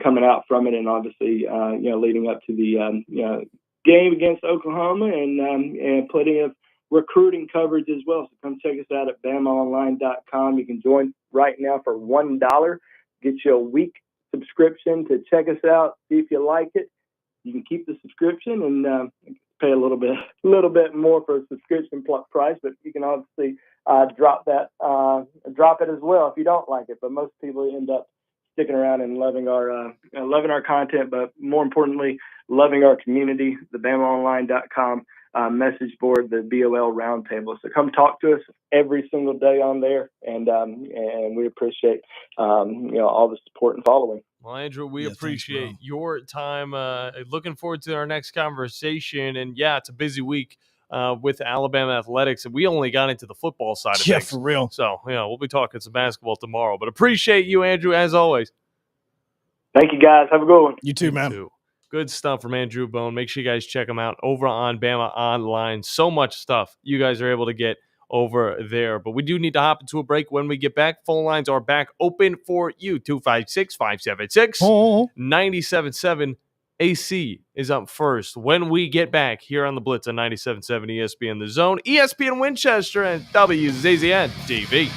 coming out from it. And obviously, leading up to the game against Oklahoma and plenty of recruiting coverage as well. So come check us out at BamaOnline.com. You can join right now for $1. Get you a week subscription to check us out. See if you like it. You can keep the subscription and pay a little bit more for a subscription price, but you can obviously drop it as well if you don't like it. But most people end up sticking around and loving our content, but more importantly, loving our community. The BamaOnline.com message board, the BOL roundtable. So come talk to us every single day on there, and we appreciate all the support and following. Well, Andrew, we appreciate your time. Looking forward to our next conversation. And, it's a busy week with Alabama athletics. And we only got into the football side of things. Yeah, for real. So, we'll be talking some basketball tomorrow. But appreciate you, Andrew, as always. Thank you, guys. Have a good one. You too, man. Too. Good stuff from Andrew Bone. Make sure you guys check him out over on Bama Online. So much stuff you guys are able to get over there. But we do need to hop into a break. When we get back, phone lines are back open for you. 256-576-97.7. AC is up first when we get back here on the Blitz on 97.7 ESPN The Zone, ESPN Winchester, and WZZN TV.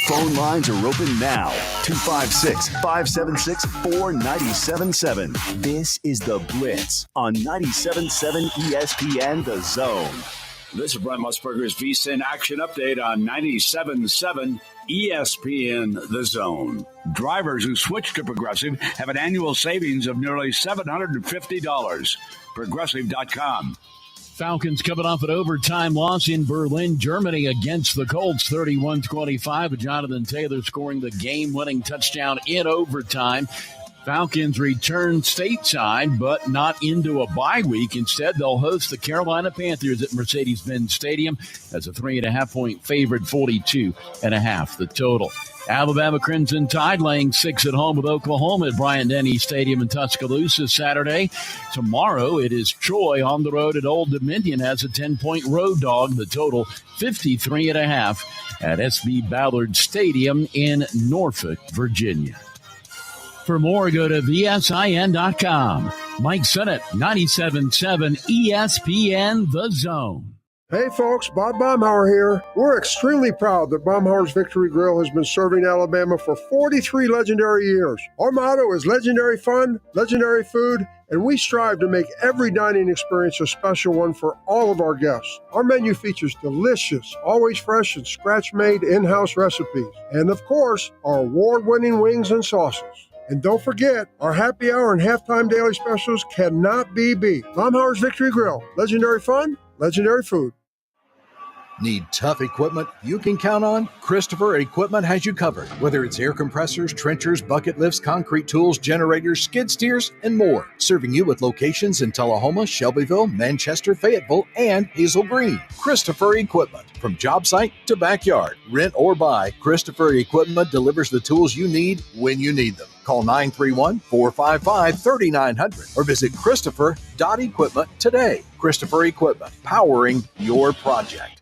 Phone lines are open now. 256-576-4977. This is the Blitz on 97.7 ESPN The Zone. This is Brent Musburger's VSiN Action Update on 97.7 ESPN The Zone. Drivers who switch to Progressive have an annual savings of nearly $750. Progressive.com. Falcons coming off an overtime loss in Berlin, Germany against the Colts, 31-25, with Jonathan Taylor scoring the game-winning touchdown in overtime. Falcons return stateside, but not into a bye week. Instead, they'll host the Carolina Panthers at Mercedes-Benz Stadium as a 3.5-point favorite, 42.5 the total. Alabama Crimson Tide laying 6 at home with Oklahoma at Bryant-Denny Stadium in Tuscaloosa Saturday. Tomorrow, it is Troy on the road at Old Dominion as a 10-point road dog. The total, 53.5 at SB Ballard Stadium in Norfolk, Virginia. For more, go to VSIN.com. Mike Sennett, 97.7 ESPN The Zone. Hey folks, Bob Baumhauer here. We're extremely proud that Baumhauer's Victory Grill has been serving Alabama for 43 legendary years. Our motto is legendary fun, legendary food, and we strive to make every dining experience a special one for all of our guests. Our menu features delicious, always fresh and scratch-made in-house recipes. And of course, our award-winning wings and sauces. And don't forget, our happy hour and halftime daily specials cannot be beat. Baumhauer's Victory Grill. Legendary fun, legendary food. Need tough equipment you can count on? Christopher Equipment has you covered. Whether it's air compressors, trenchers, bucket lifts, concrete tools, generators, skid steers, and more. Serving you with locations in Tullahoma, Shelbyville, Manchester, Fayetteville, and Hazel Green. Christopher Equipment. From job site to backyard, rent or buy, Christopher Equipment delivers the tools you need when you need them. Call 931-455-3900 or visit Christopher.equipment today. Christopher Equipment, powering your project.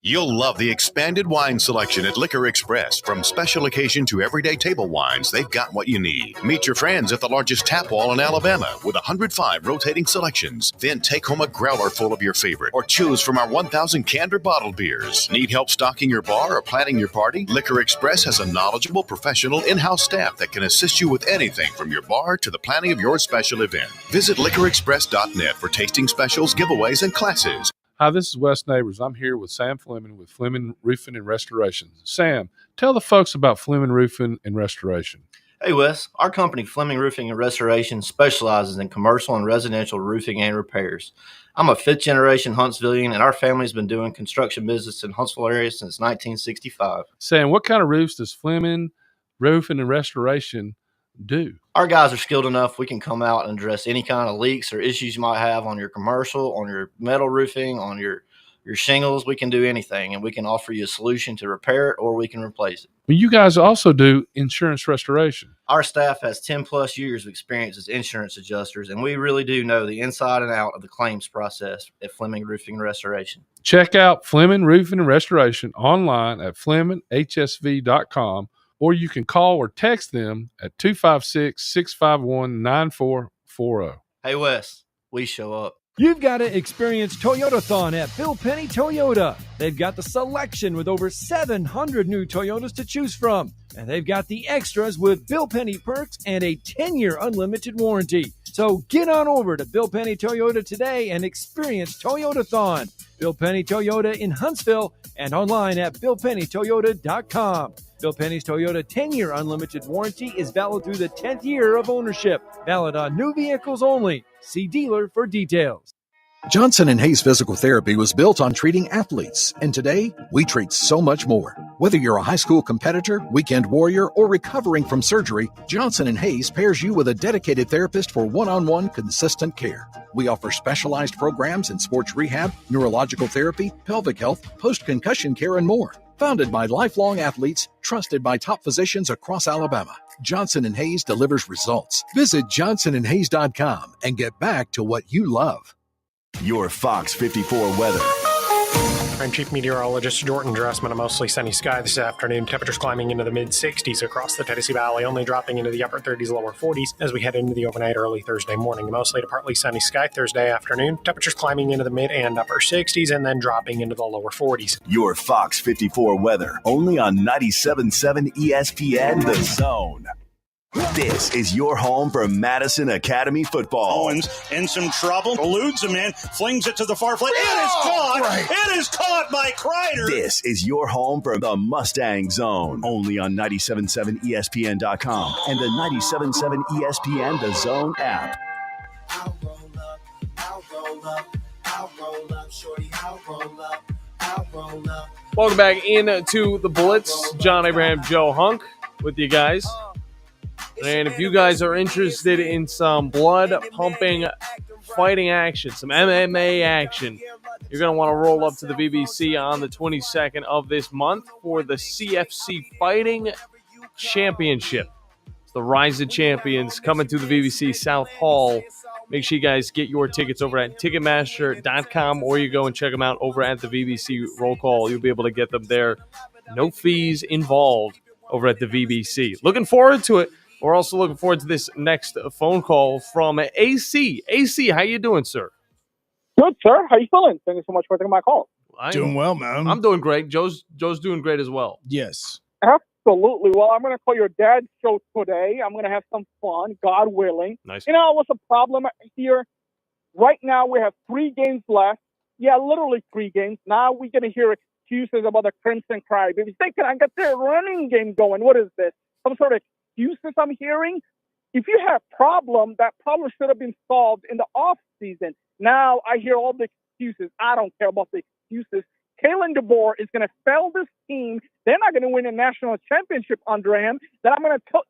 You'll love the expanded wine selection at Liquor Express. From special occasion to everyday table wines, they've got what you need. Meet your friends at the largest tap wall in Alabama with 105 rotating selections. Then take home a growler full of your favorite or choose from our 1,000 canned or bottled beers. Need help stocking your bar or planning your party? Liquor Express has a knowledgeable, professional in-house staff that can assist you with anything from your bar to the planning of your special event. Visit liquorexpress.net for tasting specials, giveaways, and classes. Hi, this is Wes Neighbors. I'm here with Sam Fleming with Fleming Roofing and Restoration. Sam, tell the folks about Fleming Roofing and Restoration. Hey, Wes. Our company, Fleming Roofing and Restoration, specializes in commercial and residential roofing and repairs. I'm a fifth-generation Huntsvillian, and our family's been doing construction business in Huntsville area since 1965. Sam, what kind of roofs does Fleming Roofing and Restoration do? Our guys are skilled enough. We can come out and address any kind of leaks or issues you might have on your commercial, on your metal roofing, on your shingles. We can do anything, and we can offer you a solution to repair it, or we can replace it. Well, you guys also do insurance restoration. Our staff has 10-plus years of experience as insurance adjusters, and we really do know the inside and out of the claims process at Fleming Roofing and Restoration. Check out Fleming Roofing and Restoration online at FlemingHSV.com, or you can call or text them at 256-651-9440. Hey, Wes, we show up. You've got to experience Toyotathon at Bill Penny Toyota. They've got the selection with over 700 new Toyotas to choose from. And they've got the extras with Bill Penny perks and a 10-year unlimited warranty. So get on over to Bill Penny Toyota today and experience Toyotathon. Bill Penny Toyota in Huntsville and online at BillPennyToyota.com. Bill Penny's Toyota 10-year unlimited warranty is valid through the 10th year of ownership. Valid on new vehicles only. See dealer for details. Johnson & Hayes Physical Therapy was built on treating athletes, and today we treat so much more. Whether you're a high school competitor, weekend warrior, or recovering from surgery, Johnson & Hayes pairs you with a dedicated therapist for one-on-one consistent care. We offer specialized programs in sports rehab, neurological therapy, pelvic health, post-concussion care, and more. Founded by lifelong athletes, trusted by top physicians across Alabama, Johnson & Hayes delivers results. Visit johnsonandhayes.com and get back to what you love. Your Fox 54 weather. I'm Chief Meteorologist Jordan Dressman. A mostly sunny sky this afternoon. Temperatures climbing into the mid-60s across the Tennessee Valley, only dropping into the upper 30s, lower 40s as we head into the overnight early Thursday morning. Mostly to partly sunny sky Thursday afternoon. Temperatures climbing into the mid and upper 60s and then dropping into the lower 40s. Your Fox 54 weather, only on 97.7 ESPN The Zone. This is your home for Madison Academy football. Owens in some trouble, eludes him in, flings it to the far flank. It is caught! Right. It is caught by Kreider! This is your home for the Mustang Zone, only on 97.7 ESPN.com and the 97.7 ESPN The Zone app. I'll roll up, I'll roll up, I'll roll up, shorty, I'll roll up, I'll roll up. Welcome back into the Blitz. John Abraham, Joe Hunk with you guys. And if you guys are interested in some blood-pumping fighting action, some MMA action, you're going to want to roll up to the BBC on the 22nd of this month for the CFC Fighting Championship. It's the Rise of Champions coming to the BBC South Hall. Make sure you guys get your tickets over at Ticketmaster.com, or you go and check them out over at the BBC Roll Call. You'll be able to get them there. No fees involved over at the BBC. Looking forward to it. We're also looking forward to this next phone call from AC. AC, how you doing, sir? Good, sir. How you feeling? Thank you so much for taking my call. Doing well, man. I'm doing great. Joe's doing great as well. Yes. Absolutely. Well, I'm going to call your dad's show today. I'm going to have some fun, God willing. Nice. You know what's the problem here? Right now we have 3 games left. Yeah, literally 3 games. Now we're going to hear excuses about the Crimson Crybabies. They cannot get their running game going. What is this? Some sort of excuses I'm hearing? If you have a problem, that problem should have been solved in the off season. Now I hear all the excuses. I don't care about the excuses. Kalen DeBoer is going to fail this team. They're not going to win a national championship under him. Then I'm going to tell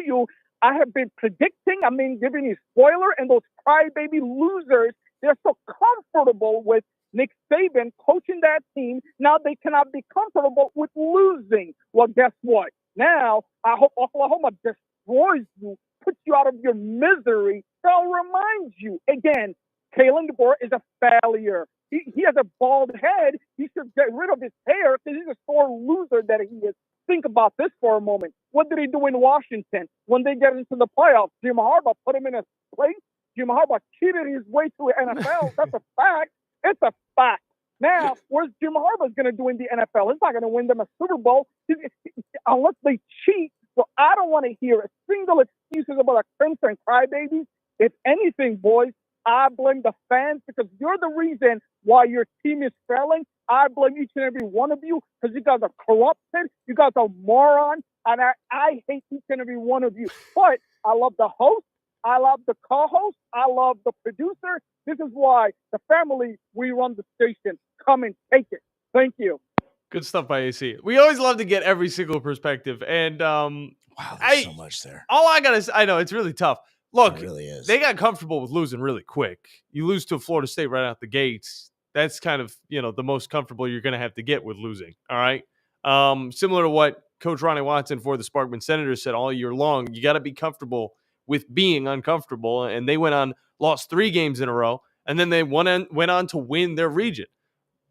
you, I have been predicting, I mean, giving you spoiler, and those crybaby losers, they're so comfortable with Nick Saban coaching that team. Now they cannot be comfortable with losing. Well, guess what? Now, I hope Oklahoma destroys you, puts you out of your misery. They'll remind you, again, Kalen DeBoer is a failure. He has a bald head. He should get rid of his hair because he's a sore loser that he is. Think about this for a moment. What did he do in Washington when they get into the playoffs? Jim Harbaugh put him in a place. Jim Harbaugh cheated his way to the NFL. That's a fact. It's a fact. Now, where's Jim Harbaugh going to do in the NFL? He's not going to win them a Super Bowl unless they cheat. So I don't want to hear a single excuses about a Crimson Crybabies. If anything, boys, I blame the fans because you're the reason why your team is failing. I blame each and every one of you because you guys are corrupted. You guys are morons. And I hate each and every one of you. But I love the host. I love the co-host. I love the producer. This is why the family, we run the station. Come and take it. Thank you. Good stuff by AC. We always love to get every single perspective. And wow, there's so much there. All I got to I know, it's really tough. Look, It really is. They got comfortable with losing really quick. You lose to Florida State right out the gates. That's kind of, the most comfortable you're going to have to get with losing. All right. Similar to what Coach Ronnie Watson for the Sparkman Senators said all year long, you got to be comfortable with being uncomfortable. And they lost 3 games in a row, and then they went on to win their region.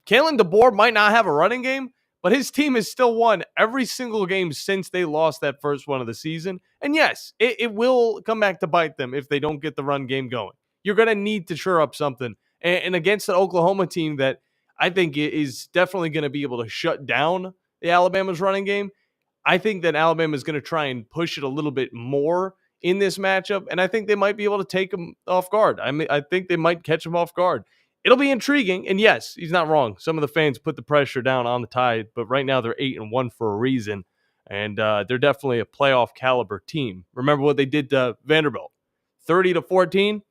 Kalen DeBoer might not have a running game, but his team has still won every single game since they lost that first one of the season. And yes, it will come back to bite them if they don't get the run game going. You're going to need to shore up something. And against an Oklahoma team that I think is definitely going to be able to shut down the Alabama's running game, I think that Alabama is going to try and push it a little bit more in this matchup, and I think they might be able to take them off guard. I think they might catch them off guard. It'll be intriguing, and yes, he's not wrong. Some of the fans put the pressure down on the Tide, but right now they're 8-1 for a reason, and they're definitely a playoff caliber team. Remember what they did to Vanderbilt, 30-14.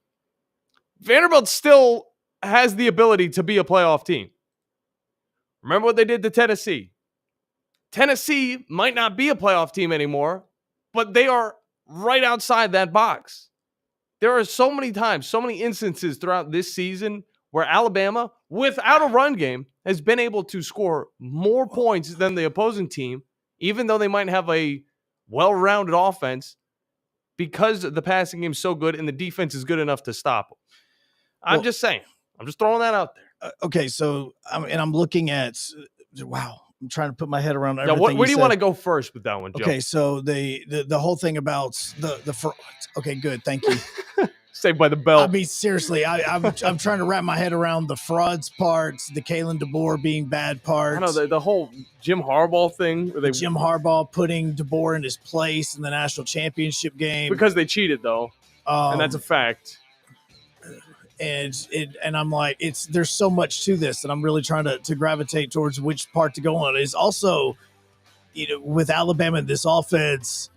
Vanderbilt still has the ability to be a playoff team. Remember what they did to Tennessee. Tennessee might not be a playoff team anymore, but they are right outside that box. There are so many times, so many instances throughout this season where Alabama, without a run game, has been able to score more points than the opposing team, even though they might have a well-rounded offense, because the passing game is so good and the defense is good enough to stop them. I'm just saying. I'm just throwing that out there. Okay, so I'm looking at wow. I'm trying to put my head around everything. Where do you want to go first with that one, Joe? Okay, so the whole thing about the okay, good, thank you. Saved by the bell. I mean, seriously, I'm trying to wrap my head around the frauds parts, the Kalen DeBoer being bad parts. I know the whole Jim Harbaugh thing. Where Jim Harbaugh putting DeBoer in his place in the national championship game because they cheated, though, and that's a fact. And I'm like, there's so much to this, and I'm really trying to gravitate towards which part to go on. Is also, with Alabama, this offense,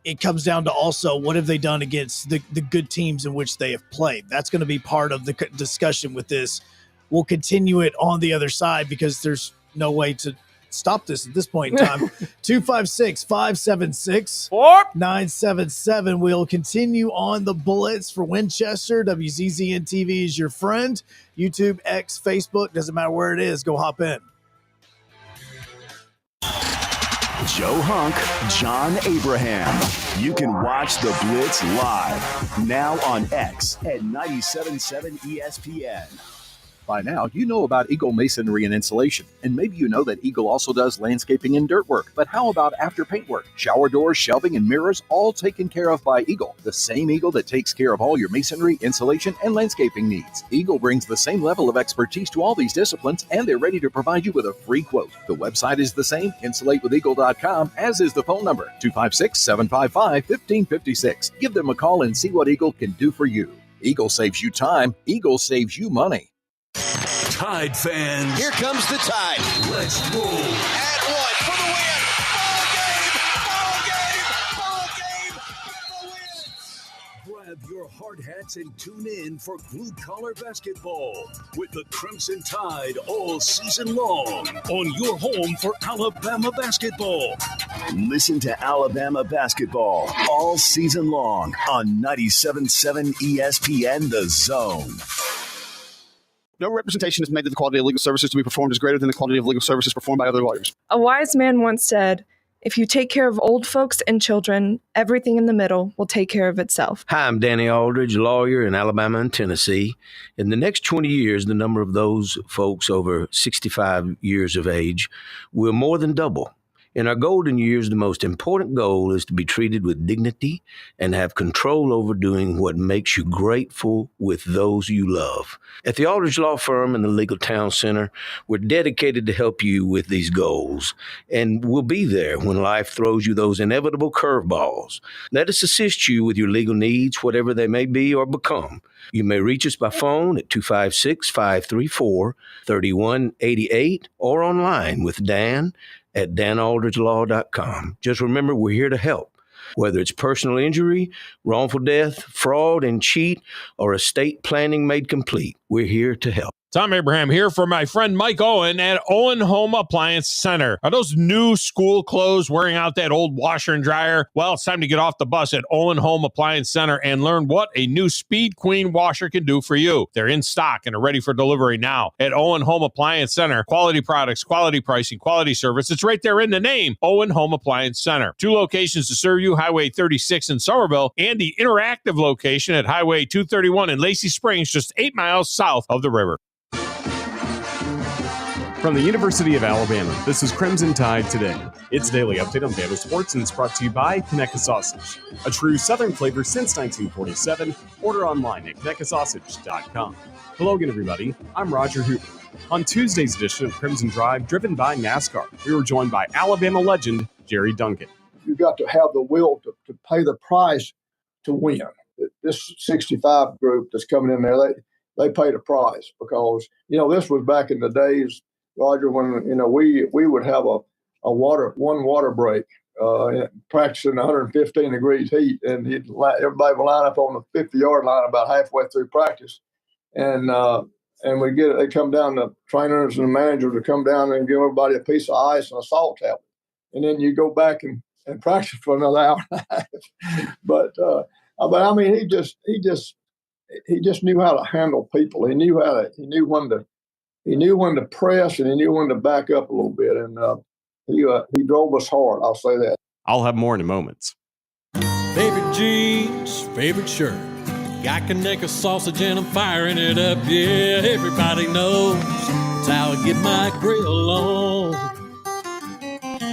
it comes down to also what have they done against the good teams in which they have played. That's going to be part of the discussion with this. We'll continue it on the other side because there's no way to stop this at this point in time. 256-576-977. We'll continue on the Blitz for Winchester. WZZN TV is your friend. YouTube, X, Facebook, doesn't matter where it is. Go hop in. Joe Hunk John Abraham. You can watch the Blitz live now on X at 97.7 ESPN. By now, you know about Eagle Masonry and Insulation, and maybe you know that Eagle also does landscaping and dirt work. But how about after paint work? Shower doors, shelving, and mirrors, all taken care of by Eagle, the same Eagle that takes care of all your masonry, insulation, and landscaping needs. Eagle brings the same level of expertise to all these disciplines, and they're ready to provide you with a free quote. The website is the same, insulatewitheagle.com, as is the phone number, 256-755-1556. Give them a call and see what Eagle can do for you. Eagle saves you time. Eagle saves you money. Tide fans. Here comes the Tide. Let's move. And one for the win. Ball game. Grab your hard hats and tune in for blue collar basketball with the Crimson Tide all season long on your home for Alabama basketball. Listen to Alabama basketball all season long on 97.7 ESPN The Zone. No representation is made that the quality of legal services to be performed is greater than the quality of legal services performed by other lawyers. A wise man once said, if you take care of old folks and children, everything in the middle will take care of itself. Hi, I'm Danny Aldridge, lawyer in Alabama and Tennessee. In the next 20 years, the number of those folks over 65 years of age will more than double. In our golden years, the most important goal is to be treated with dignity and have control over doing what makes you grateful with those you love. At the Aldridge Law Firm in the Legal Town Center, we're dedicated to help you with these goals, and we'll be there when life throws you those inevitable curveballs. Let us assist you with your legal needs, whatever they may be or become. You may reach us by phone at 256-534-3188 or online with Dan at danaldridgelaw.com. Just remember, we're here to help. Whether it's personal injury, wrongful death, fraud and cheat, or estate planning made complete, we're here to help. Tom Abraham here for my friend Mike Owen at Owen Home Appliance Center. Are those new school clothes wearing out that old washer and dryer? Well, it's time to get off the bus at Owen Home Appliance Center and learn what a new Speed Queen washer can do for you. They're in stock and are ready for delivery now at Owen Home Appliance Center. Quality products, quality pricing, quality service. It's right there in the name, Owen Home Appliance Center. 2 locations to serve you, Highway 36 in Somerville and the interactive location at Highway 231 in Lacey Springs, just 8 miles south of the river. From the University of Alabama, this is Crimson Tide Today. Its daily update on Bama sports, and it's brought to you by Conecuh Sausage. A true Southern flavor since 1947. Order online at ConecahSausage.com. Hello again, everybody. I'm Roger Hoover. On Tuesday's edition of Crimson Drive, driven by NASCAR, we were joined by Alabama legend Jerry Duncan. You've got to have the will to pay the price to win. This 65 group that's coming in there, they paid a price because, this was back in the days, Roger, when, we would have one water break, practicing 115 degrees heat, and everybody would line up on the 50-yard line about halfway through practice. And they come down, the trainers and the managers would come down and give everybody a piece of ice and a salt tablet. And then you go back and practice for another hour and a half. But I mean, he just knew how to handle people. He knew when to press, and he knew when to back up a little bit. And he drove us hard. I'll say that. I'll have more in a moment. Favorite jeans, favorite shirt. Got Conecuh sausage and I'm firing it up. Yeah, everybody knows it's how I get my grill on.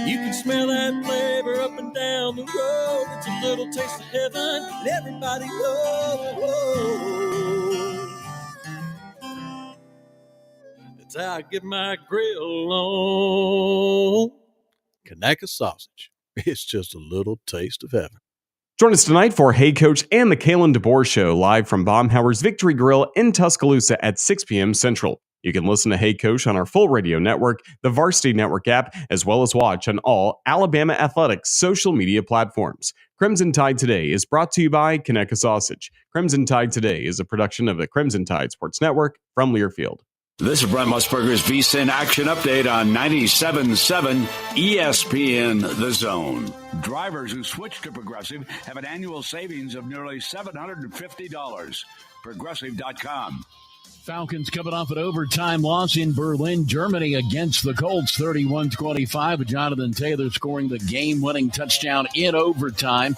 You can smell that flavor up and down the road. It's a little taste of heaven, and everybody knows. It's how I get my grill on. Conecuh sausage. It's just a little taste of heaven. Join us tonight for Hey Coach and the Kalen DeBoer Show, live from Baumhower's Victory Grill in Tuscaloosa at 6 p.m. Central. You can listen to Hey Coach on our full radio network, the Varsity Network app, as well as watch on all Alabama Athletics social media platforms. Crimson Tide Today is brought to you by Conecuh Sausage. Crimson Tide Today is a production of the Crimson Tide Sports Network from Learfield. This is Brent Musburger's VSiN Action Update on 97.7 ESPN The Zone. Drivers who switch to Progressive have an annual savings of nearly $750. Progressive.com. Falcons coming off an overtime loss in Berlin, Germany against the Colts, 31-25. Jonathan Taylor scoring the game-winning touchdown in overtime.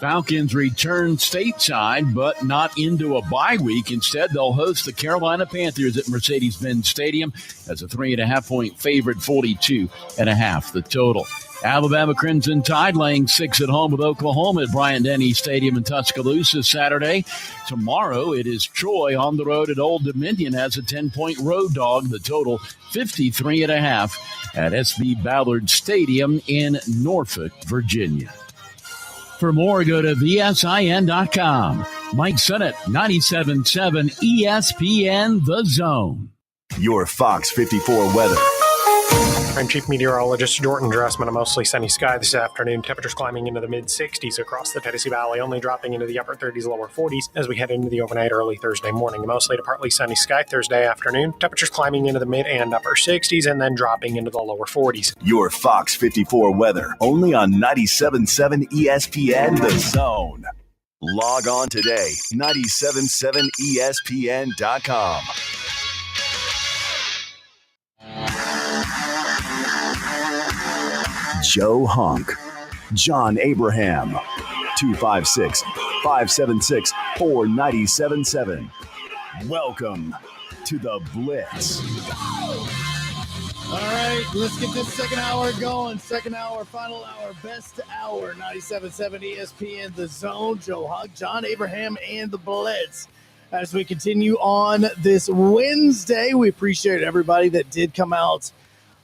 Falcons return stateside, but not into a bye week. Instead, they'll host the Carolina Panthers at Mercedes-Benz Stadium as a 3.5-point favorite, 42.5 the total. Alabama Crimson Tide laying 6 at home with Oklahoma at Bryant-Denny Stadium in Tuscaloosa Saturday. Tomorrow, it is Troy on the road at Old Dominion as a 10-point road dog. The total, 53.5 at SB Ballard Stadium in Norfolk, Virginia. For more, go to VSIN.com. Mike Sennett, 97.7 ESPN The Zone. Your Fox 54 weather. I'm Chief Meteorologist Jordan Dressman. A mostly sunny sky this afternoon. Temperatures climbing into the mid-60s across the Tennessee Valley, only dropping into the upper 30s, lower 40s as we head into the overnight early Thursday morning. A mostly to partly sunny sky Thursday afternoon. Temperatures climbing into the mid and upper 60s and then dropping into the lower 40s. Your Fox 54 weather, only on 97.7 ESPN The Zone. Log on today, 97.7ESPN.com. Joe Hunk John Abraham, 256-576-4977. Welcome to the Blitz. All right, let's get this second hour going. Second hour, final hour, best hour. 97.7 ESPN The Zone. Joe Hunk John Abraham and the Blitz. As we continue on this Wednesday, we appreciate everybody that did come out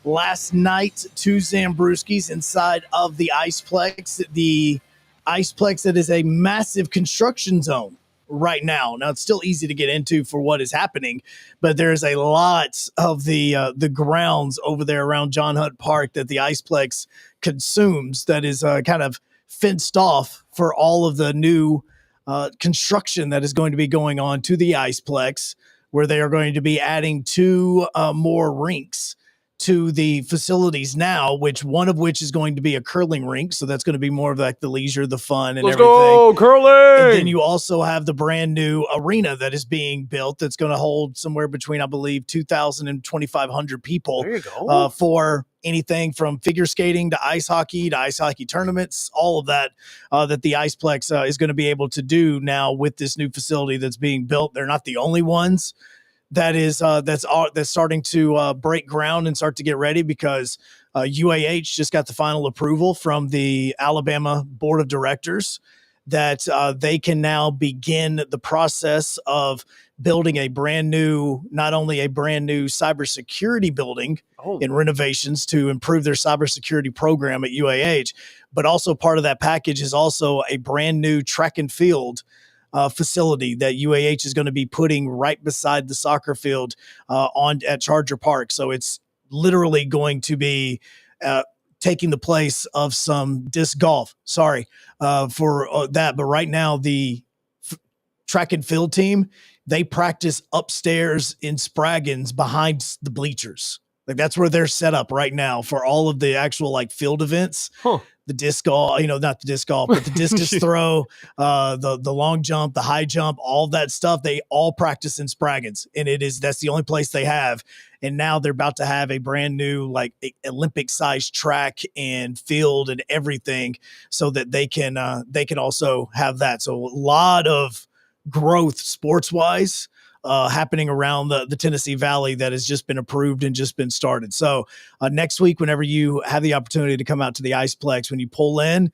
last night to Zambruski's inside of the Iceplex. The Iceplex that is a massive construction zone right now. Now, it's still easy to get into for what is happening, but there's a lot of the grounds over there around John Hunt Park that the Iceplex consumes that is kind of fenced off for all of the new construction that is going to be going on to the Iceplex, where they are going to be adding 2 more rinks to the facilities now, one of which is going to be a curling rink. So that's going to be more of like the leisure, the fun, and Let's everything. go, curling! And then you also have the brand new arena that is being built that's going to hold somewhere between, I believe, 2,000 and 2,500 people. There you go. For anything from figure skating to ice hockey tournaments, all of that that the Iceplex is going to be able to do now with this new facility that's being built. They're not the only ones that's starting to break ground and start to get ready, because UAH just got the final approval from the Alabama Board of Directors that they can now begin the process of building not only a brand new cybersecurity building in renovations to improve their cybersecurity program at UAH, but also part of that package is also a brand new track and field facility that UAH is going to be putting right beside the soccer field at Charger Park. So it's literally going to be taking the place of some disc golf. Sorry for that. But right now, the track and field team, they practice upstairs in Spraggins behind the bleachers. Like, that's where they're set up right now for all of the actual like field events. The disc golf, not the disc golf, but the discus throw, the long jump, the high jump, all that stuff. They all practice in Spraggins, and that's the only place they have. And now they're about to have a brand new like Olympic sized track and field and everything, so that they can also have that. So a lot of growth sports wise happening around the Tennessee Valley that has just been approved and just been started. So next week, whenever you have the opportunity to come out to the Iceplex, when you pull in,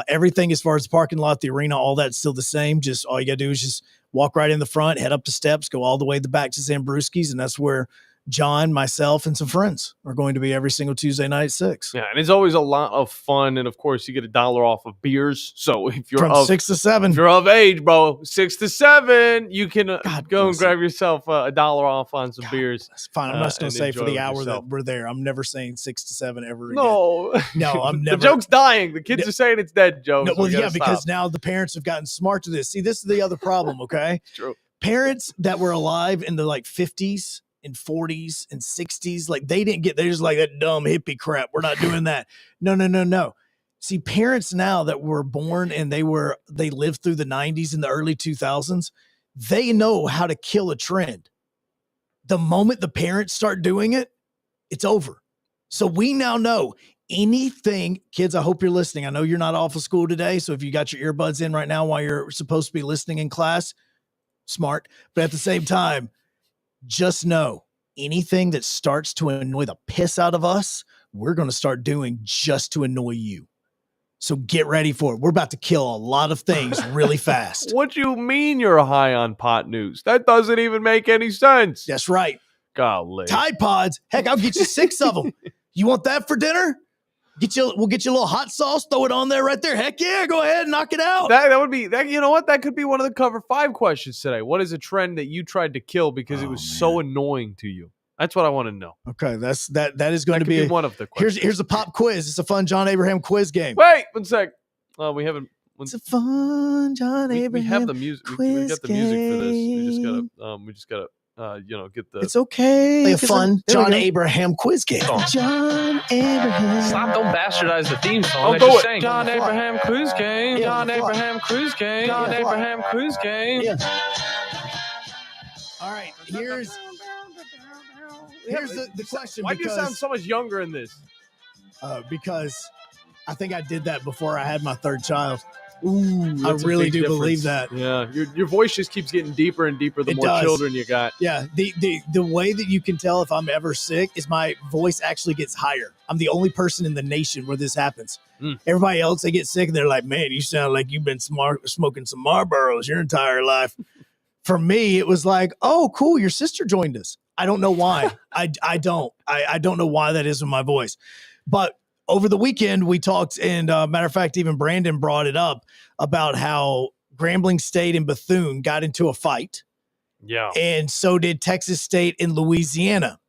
everything as far as the parking lot, the arena, all that's still the same. Just all you got to do is just walk right in the front, head up the steps, go all the way to the back to Zambrewski's, and that's where John, myself, and some friends are going to be every single Tuesday night at 6. Yeah, and it's always a lot of fun. And, of course, you get $1 off of beers. So if you're from 6 to 7. If you're of age, bro, 6 to 7, you can go and grab yourself $1 off on some beers. That's fine. I'm not going to say for the hour that we're there. I'm never saying 6 to 7 ever again. No, I'm never. The joke's dying. The kids are saying it's dead, Joe. No, so well, yeah, because now the parents have gotten smart to this. See, this is the other problem, okay? True. Parents that were alive in the like 50s and 40s and 60s, like they're just like that dumb hippie crap. We're not doing that. No. See, parents now that were born and they lived through the 90s and the early 2000s, they know how to kill a trend. The moment the parents start doing it, it's over. So we now know anything, kids, I hope you're listening. I know you're not off of school today. So if you got your earbuds in right now while you're supposed to be listening in class, smart. But at the same time, just know anything that starts to annoy the piss out of us, we're going to start doing just to annoy you. So get ready for it. We're about to kill a lot of things really fast. What do you mean you're high on pot news? That doesn't even make any sense. That's right. Golly. Tide Pods. Heck, I'll get you 6 of them. You want that for dinner? We'll get you a little hot sauce, throw it on there right there. Heck yeah, go ahead and knock it out. That would be that. You know what? That could be one of the cover 5 questions today. What is a trend that you tried to kill because it was so annoying to you? That's what I want to know. Okay, that is going to be one of the questions. Here's a pop quiz. It's a fun John Abraham quiz game. Wait 1 sec. We haven't. It's a fun John Abraham. We have the music. We got the music for this. We just gotta. Get the. It's okay. A fun John Abraham quiz game. John Abraham. Stop! Don't bastardize the theme song. I'll do it. Saying. John Abraham cruise game. John Abraham cruise game. John Abraham cruise game. All right. Here's the question. Why do you sound so much younger in this? Because I think I did that before I had my 3rd child. Ooh, I really do believe that. Yeah, your voice just keeps getting deeper and deeper the more children you got. Yeah, the way that you can tell if I'm ever sick is my voice actually gets higher. I'm the only person in the nation where this happens. Everybody else, they get sick and they're like, man, you sound like you've been smoking some Marlboros your entire life. For me, it was like, oh, cool, your sister joined us. I don't know why. I don't know why that is in my voice. But over the weekend, we talked, and matter of fact, even Brandon brought it up about how Grambling State and Bethune got into a fight. Yeah. And so did Texas State and Louisiana.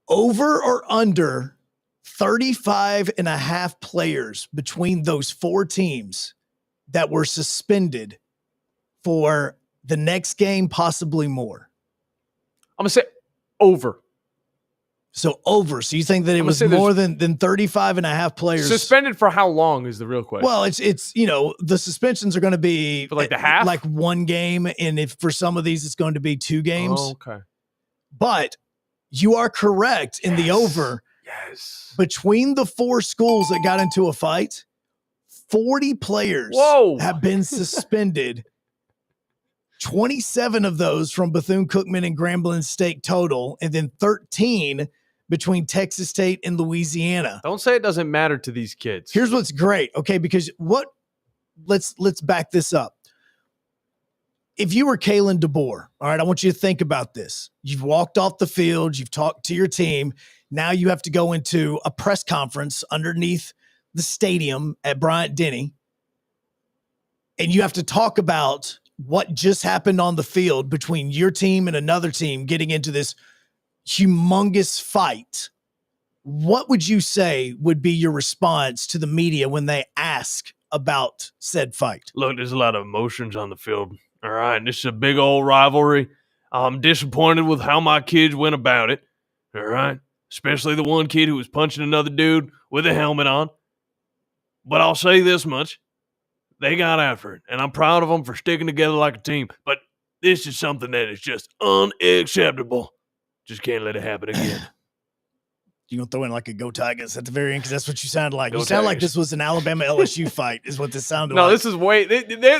Over or under 35 and a half players between those four teams that were suspended for the next game, possibly more. I'm going to say over. So over. So you think that it was more than 35 and a half players? Suspended for how long is the real question? Well, it's the suspensions are going to be for like the half? Like one game. And if for some of these, it's going to be 2 games. Oh, okay. But you are correct in the over. Yes. Between the 4 schools that got into a fight, 40 players have been suspended. 27 of those from Bethune-Cookman and Grambling State total, and then 13 between Texas State and Louisiana. Don't say it doesn't matter to these kids. Here's what's great, okay? Because let's back this up. If you were Kalen DeBoer, all right, I want you to think about this. You've walked off the field, you've talked to your team. Now you have to go into a press conference underneath the stadium at Bryant-Denny, and you have to talk about what just happened on the field between your team and another team getting into this humongous fight. What would you say would be your response to the media when they ask about said fight? Look, there's a lot of emotions on the field. All right, this is a big old rivalry. I'm disappointed with how my kids went about it. All right, especially the one kid who was punching another dude with a helmet on. But I'll say this much. They got after it, and I'm proud of them for sticking together like a team. But this is something that is just unacceptable. Just can't let it happen again. You gonna throw in like a Go Tigers at the very end because that's what you sound like. Go You sound like Tigers. this was an Alabama LSU fight, is what this sounded No, like. this is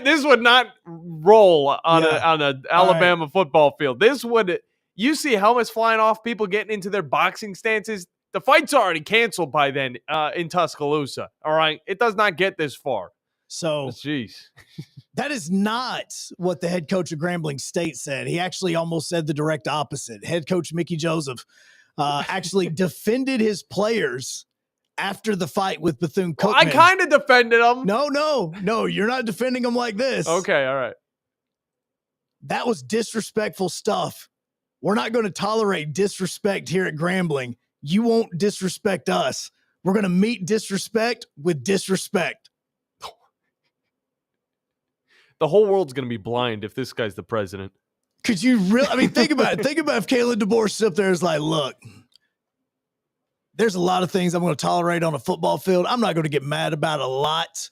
this would not roll on an Alabama football field. This would, you see helmets flying off, people getting into their boxing stances. The fight's already canceled by then in Tuscaloosa. All right, it does not get this far. So, jeez, that is not what the head coach of Grambling State said. He actually almost said the direct opposite. Head coach Mickey Joseph actually defended his players after the fight with Bethune-Cookman. Well, I kind of defended them. No, you're not defending them like this. Okay, all right. That was disrespectful stuff. We're not going to tolerate disrespect here at Grambling. You won't disrespect us. We're going to meet disrespect with disrespect. The whole world's going to be blind if this guy's the president. Could you really? I mean, think about it. Think about if Kalen DeBoer sits up there and is like, look, there's a lot of things I'm going to tolerate on a football field. I'm not going to get mad about a lot.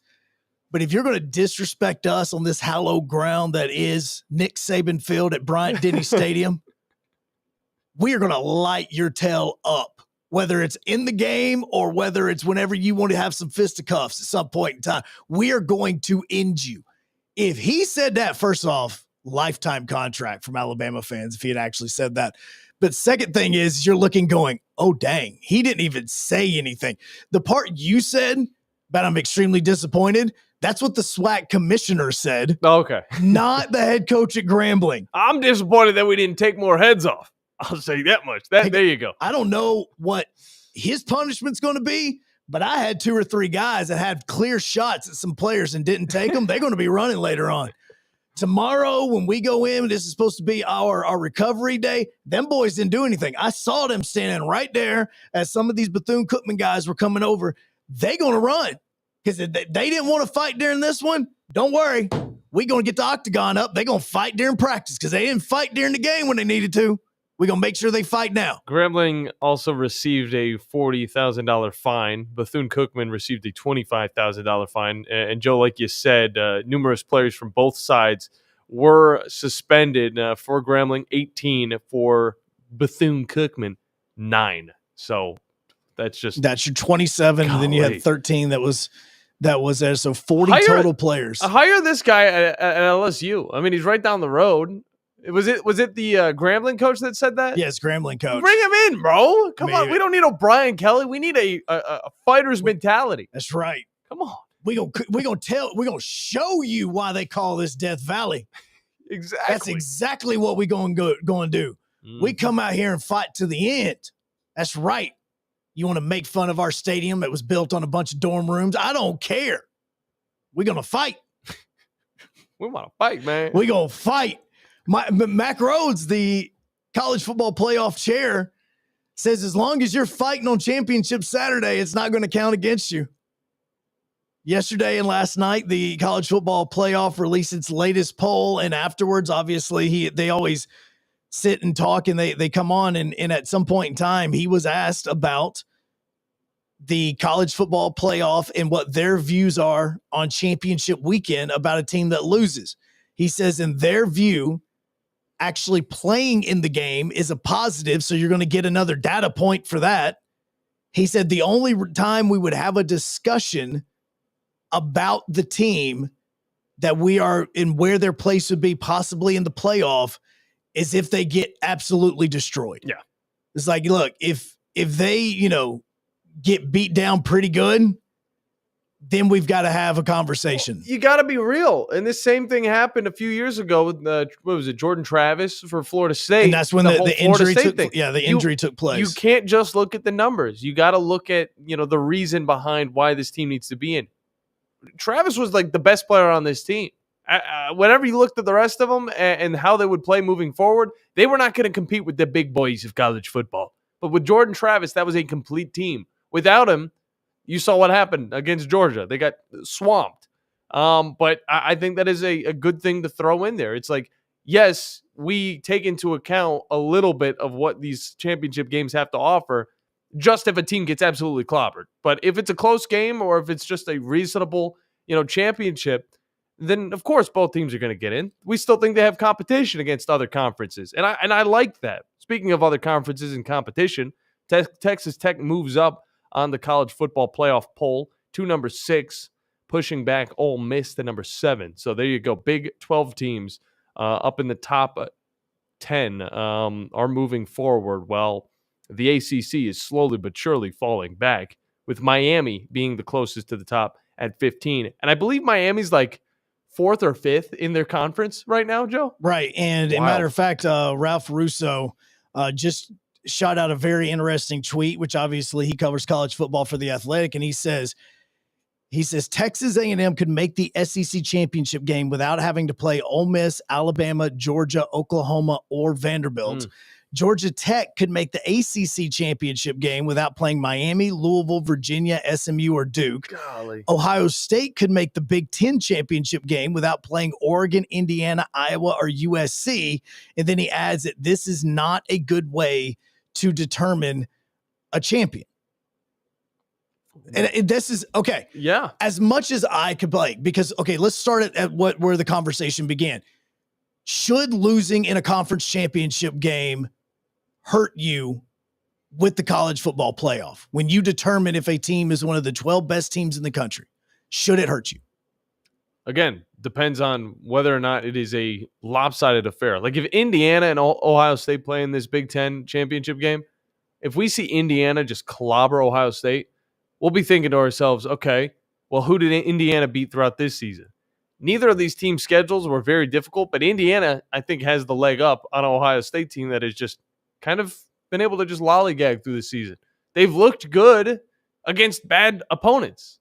But if you're going to disrespect us on this hallowed ground that is Nick Saban Field at Bryant-Denny Stadium, we are going to light your tail up, whether it's in the game or whether it's whenever you want to have some fisticuffs at some point in time. We are going to end you. If he said that, first off, lifetime contract from Alabama fans if he had actually said that. But second thing is you're looking going, oh, dang, he didn't even say anything. The part you said, but I'm extremely disappointed, that's what the SWAC commissioner said. Okay. Not the head coach at Grambling. I'm disappointed that we didn't take more heads off. I'll say that much. There you go. I don't know what his punishment's going to be, but I had 2 or 3 guys that had clear shots at some players and didn't take them. They're going to be running later on. Tomorrow, when we go in, this is supposed to be our recovery day. Them boys didn't do anything. I saw them standing right there as some of these Bethune-Cookman guys were coming over. They going to run because they didn't want to fight during this one. Don't worry. We going to get the octagon up. They going to fight during practice because they didn't fight during the game when they needed to. We're going to make sure they fight now. Grambling also received a $40,000 fine. Bethune-Cookman received a $25,000 fine. And Joe, like you said, numerous players from both sides were suspended for Grambling, 18 for Bethune-Cookman, 9. So that's your 27. Golly. And then you had 13 that was there. So 40 total players. Hire this guy at LSU. I mean, he's right down the road. Was it the Grambling coach that said that? Yes, Grambling coach. Bring him in, bro. Come on. We don't need O'Brien Kelly. We need a fighter's mentality. That's right. Come on. We're gonna show you why they call this Death Valley. Exactly. That's exactly what we're going to do. We come out here and fight to the end. That's right. You want to make fun of our stadium that was built on a bunch of dorm rooms? I don't care. We're gonna fight. We want to fight, man. We gonna fight. Mac Rhodes, the college football playoff chair, says as long as you're fighting on championship Saturday, it's not going to count against you. Yesterday and last night, the college football playoff released its latest poll, and afterwards, obviously, they always sit and talk, and they come on, and at some point in time, he was asked about the college football playoff and what their views are on championship weekend about a team that loses. He says, in their view, actually playing in the game is a positive, so you're going to get another data point for that. He said the only time we would have a discussion about the team that we are in where their place would be possibly in the playoff is if they get absolutely destroyed. Yeah. It's like, look, if they, get beat down pretty good, then we've got to have a conversation. You got to be real. And this same thing happened a few years ago with Jordan Travis for Florida State. And that's when the injury took place. You can't just look at the numbers. You got to look at, the reason behind why this team needs to be in. Travis was like the best player on this team. Whenever you looked at the rest of them and how they would play moving forward, they were not going to compete with the big boys of college football. But with Jordan Travis, that was a complete team. Without him, you saw what happened against Georgia. They got swamped. But I think that is a good thing to throw in there. It's like, yes, we take into account a little bit of what these championship games have to offer, just if a team gets absolutely clobbered. But if it's a close game or if it's just a reasonable, championship, then of course both teams are going to get in. We still think they have competition against other conferences. And I like that. Speaking of other conferences and competition, Texas Tech moves up on the college football playoff poll to number 6, pushing back Ole Miss to number 7. So there you go. Big 12 teams up in the top 10 are moving forward. Well, the ACC is slowly but surely falling back, with Miami being the closest to the top at 15. And I believe Miami's like 4th or 5th in their conference right now, Joe. Right. And a matter of fact, Ralph Russo just shot out a very interesting tweet, which obviously he covers college football for The Athletic. And he says Texas A&M could make the SEC championship game without having to play Ole Miss, Alabama, Georgia, Oklahoma, or Vanderbilt. Georgia Tech could make the ACC championship game without playing Miami, Louisville, Virginia, SMU, or Duke. Golly. Ohio State could make the Big Ten championship game without playing Oregon, Indiana, Iowa, or USC. And then he adds that this is not a good way to determine a champion. And this is okay. Yeah. As much as I could play, because let's start at where the conversation began. Should losing in a conference championship game hurt you with the college football playoff? When you determine if a team is one of the 12 best teams in the country, should it hurt you? Again, depends on whether or not it is a lopsided affair. Like if Indiana and Ohio State play in this Big Ten championship game, if we see Indiana just clobber Ohio State, we'll be thinking to ourselves, okay, well, who did Indiana beat throughout this season? Neither of these team schedules were very difficult, but Indiana, I think, has the leg up on an Ohio State team that has just kind of been able to just lollygag through the season. They've looked good against bad opponents.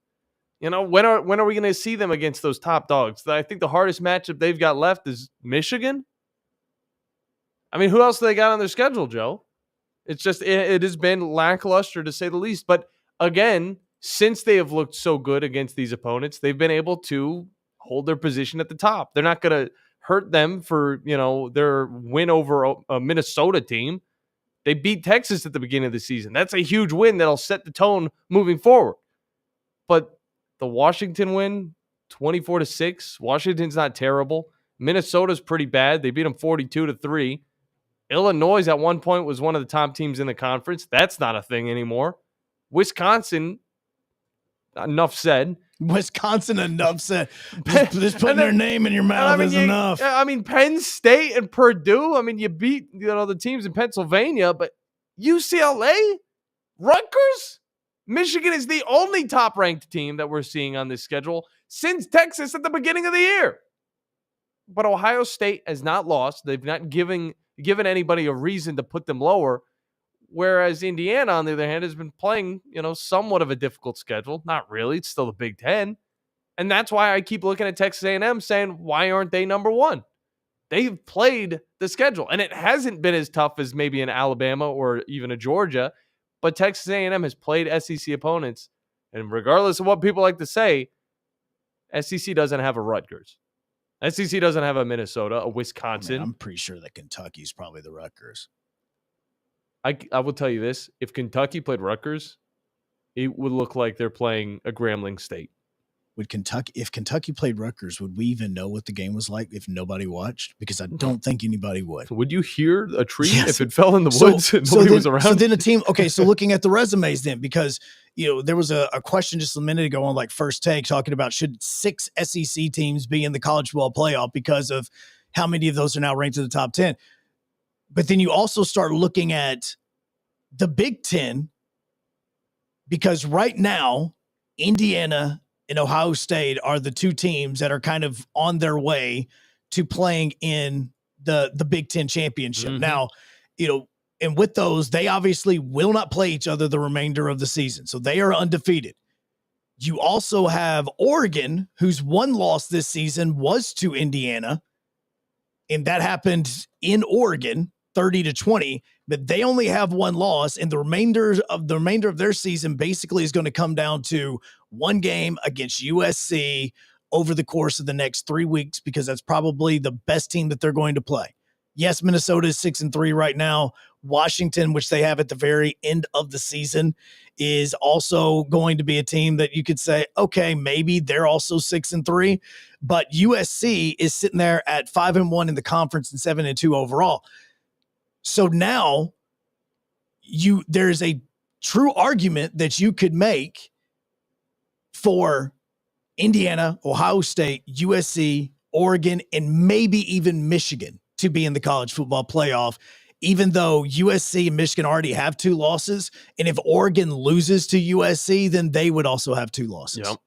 When are we going to see them against those top dogs? I think the hardest matchup they've got left is Michigan. I mean, who else do they got on their schedule, Joe? It's just it has been lackluster to say the least. But again, since they have looked so good against these opponents, they've been able to hold their position at the top. They're not going to hurt them for their win over a Minnesota team. They beat Texas at the beginning of the season. That's a huge win that'll set the tone moving forward. But the Washington win, 24-6. Washington's not terrible. Minnesota's pretty bad. They beat them 42-3. Illinois at one point was one of the top teams in the conference. That's not a thing anymore. Wisconsin, enough said. Wisconsin, enough said. Just putting their name in your mouth is enough. I mean, Penn State and Purdue. I mean, you beat the teams in Pennsylvania, but UCLA, Rutgers, Michigan is the only top-ranked team that we're seeing on this schedule since Texas at the beginning of the year. But Ohio State has not lost. They've not given anybody a reason to put them lower. Whereas Indiana, on the other hand, has been playing, somewhat of a difficult schedule. Not really. It's still the Big Ten. And that's why I keep looking at Texas A&M saying, why aren't they number one? They've played the schedule, and it hasn't been as tough as maybe an Alabama or even a Georgia, but Texas A&M has played SEC opponents, and regardless of what people like to say, SEC doesn't have a Rutgers. SEC doesn't have a Minnesota, a Wisconsin. I'm pretty sure that Kentucky's probably the Rutgers. I will tell you this. If Kentucky played Rutgers, it would look like they're playing a Grambling State. If Kentucky played Rutgers, would we even know what the game was like if nobody watched? Because I don't think anybody would. Would you hear a tree if it fell in the woods and nobody was around? So then a team, okay, so looking at the resumes then, because, there was a question just a minute ago on like First Take talking about should 6 SEC teams be in the college football playoff because of how many of those are now ranked in the top 10. But then you also start looking at the Big Ten, because right now, Indiana and Ohio State are the 2 teams that are kind of on their way to playing in the Big Ten championship. Mm-hmm. Now, and with those, they obviously will not play each other the remainder of the season. So they are undefeated. You also have Oregon, whose one loss this season was to Indiana. And that happened in Oregon, 30-20, but they only have one loss, and the remainder of their season basically is going to come down to one game against USC over the course of the next 3 weeks, because that's probably the best team that they're going to play. Yes, Minnesota is 6-3 right now. Washington, which they have at the very end of the season, is also going to be a team that you could say, okay, maybe they're also 6-3, but USC is sitting there at 5-1 in the conference and 7-2 overall. So now there's a true argument that you could make for Indiana, Ohio State, USC, Oregon, and maybe even Michigan to be in the college football playoff, even though USC and Michigan already have 2 losses. And if Oregon loses to USC, then they would also have 2 losses. Yep.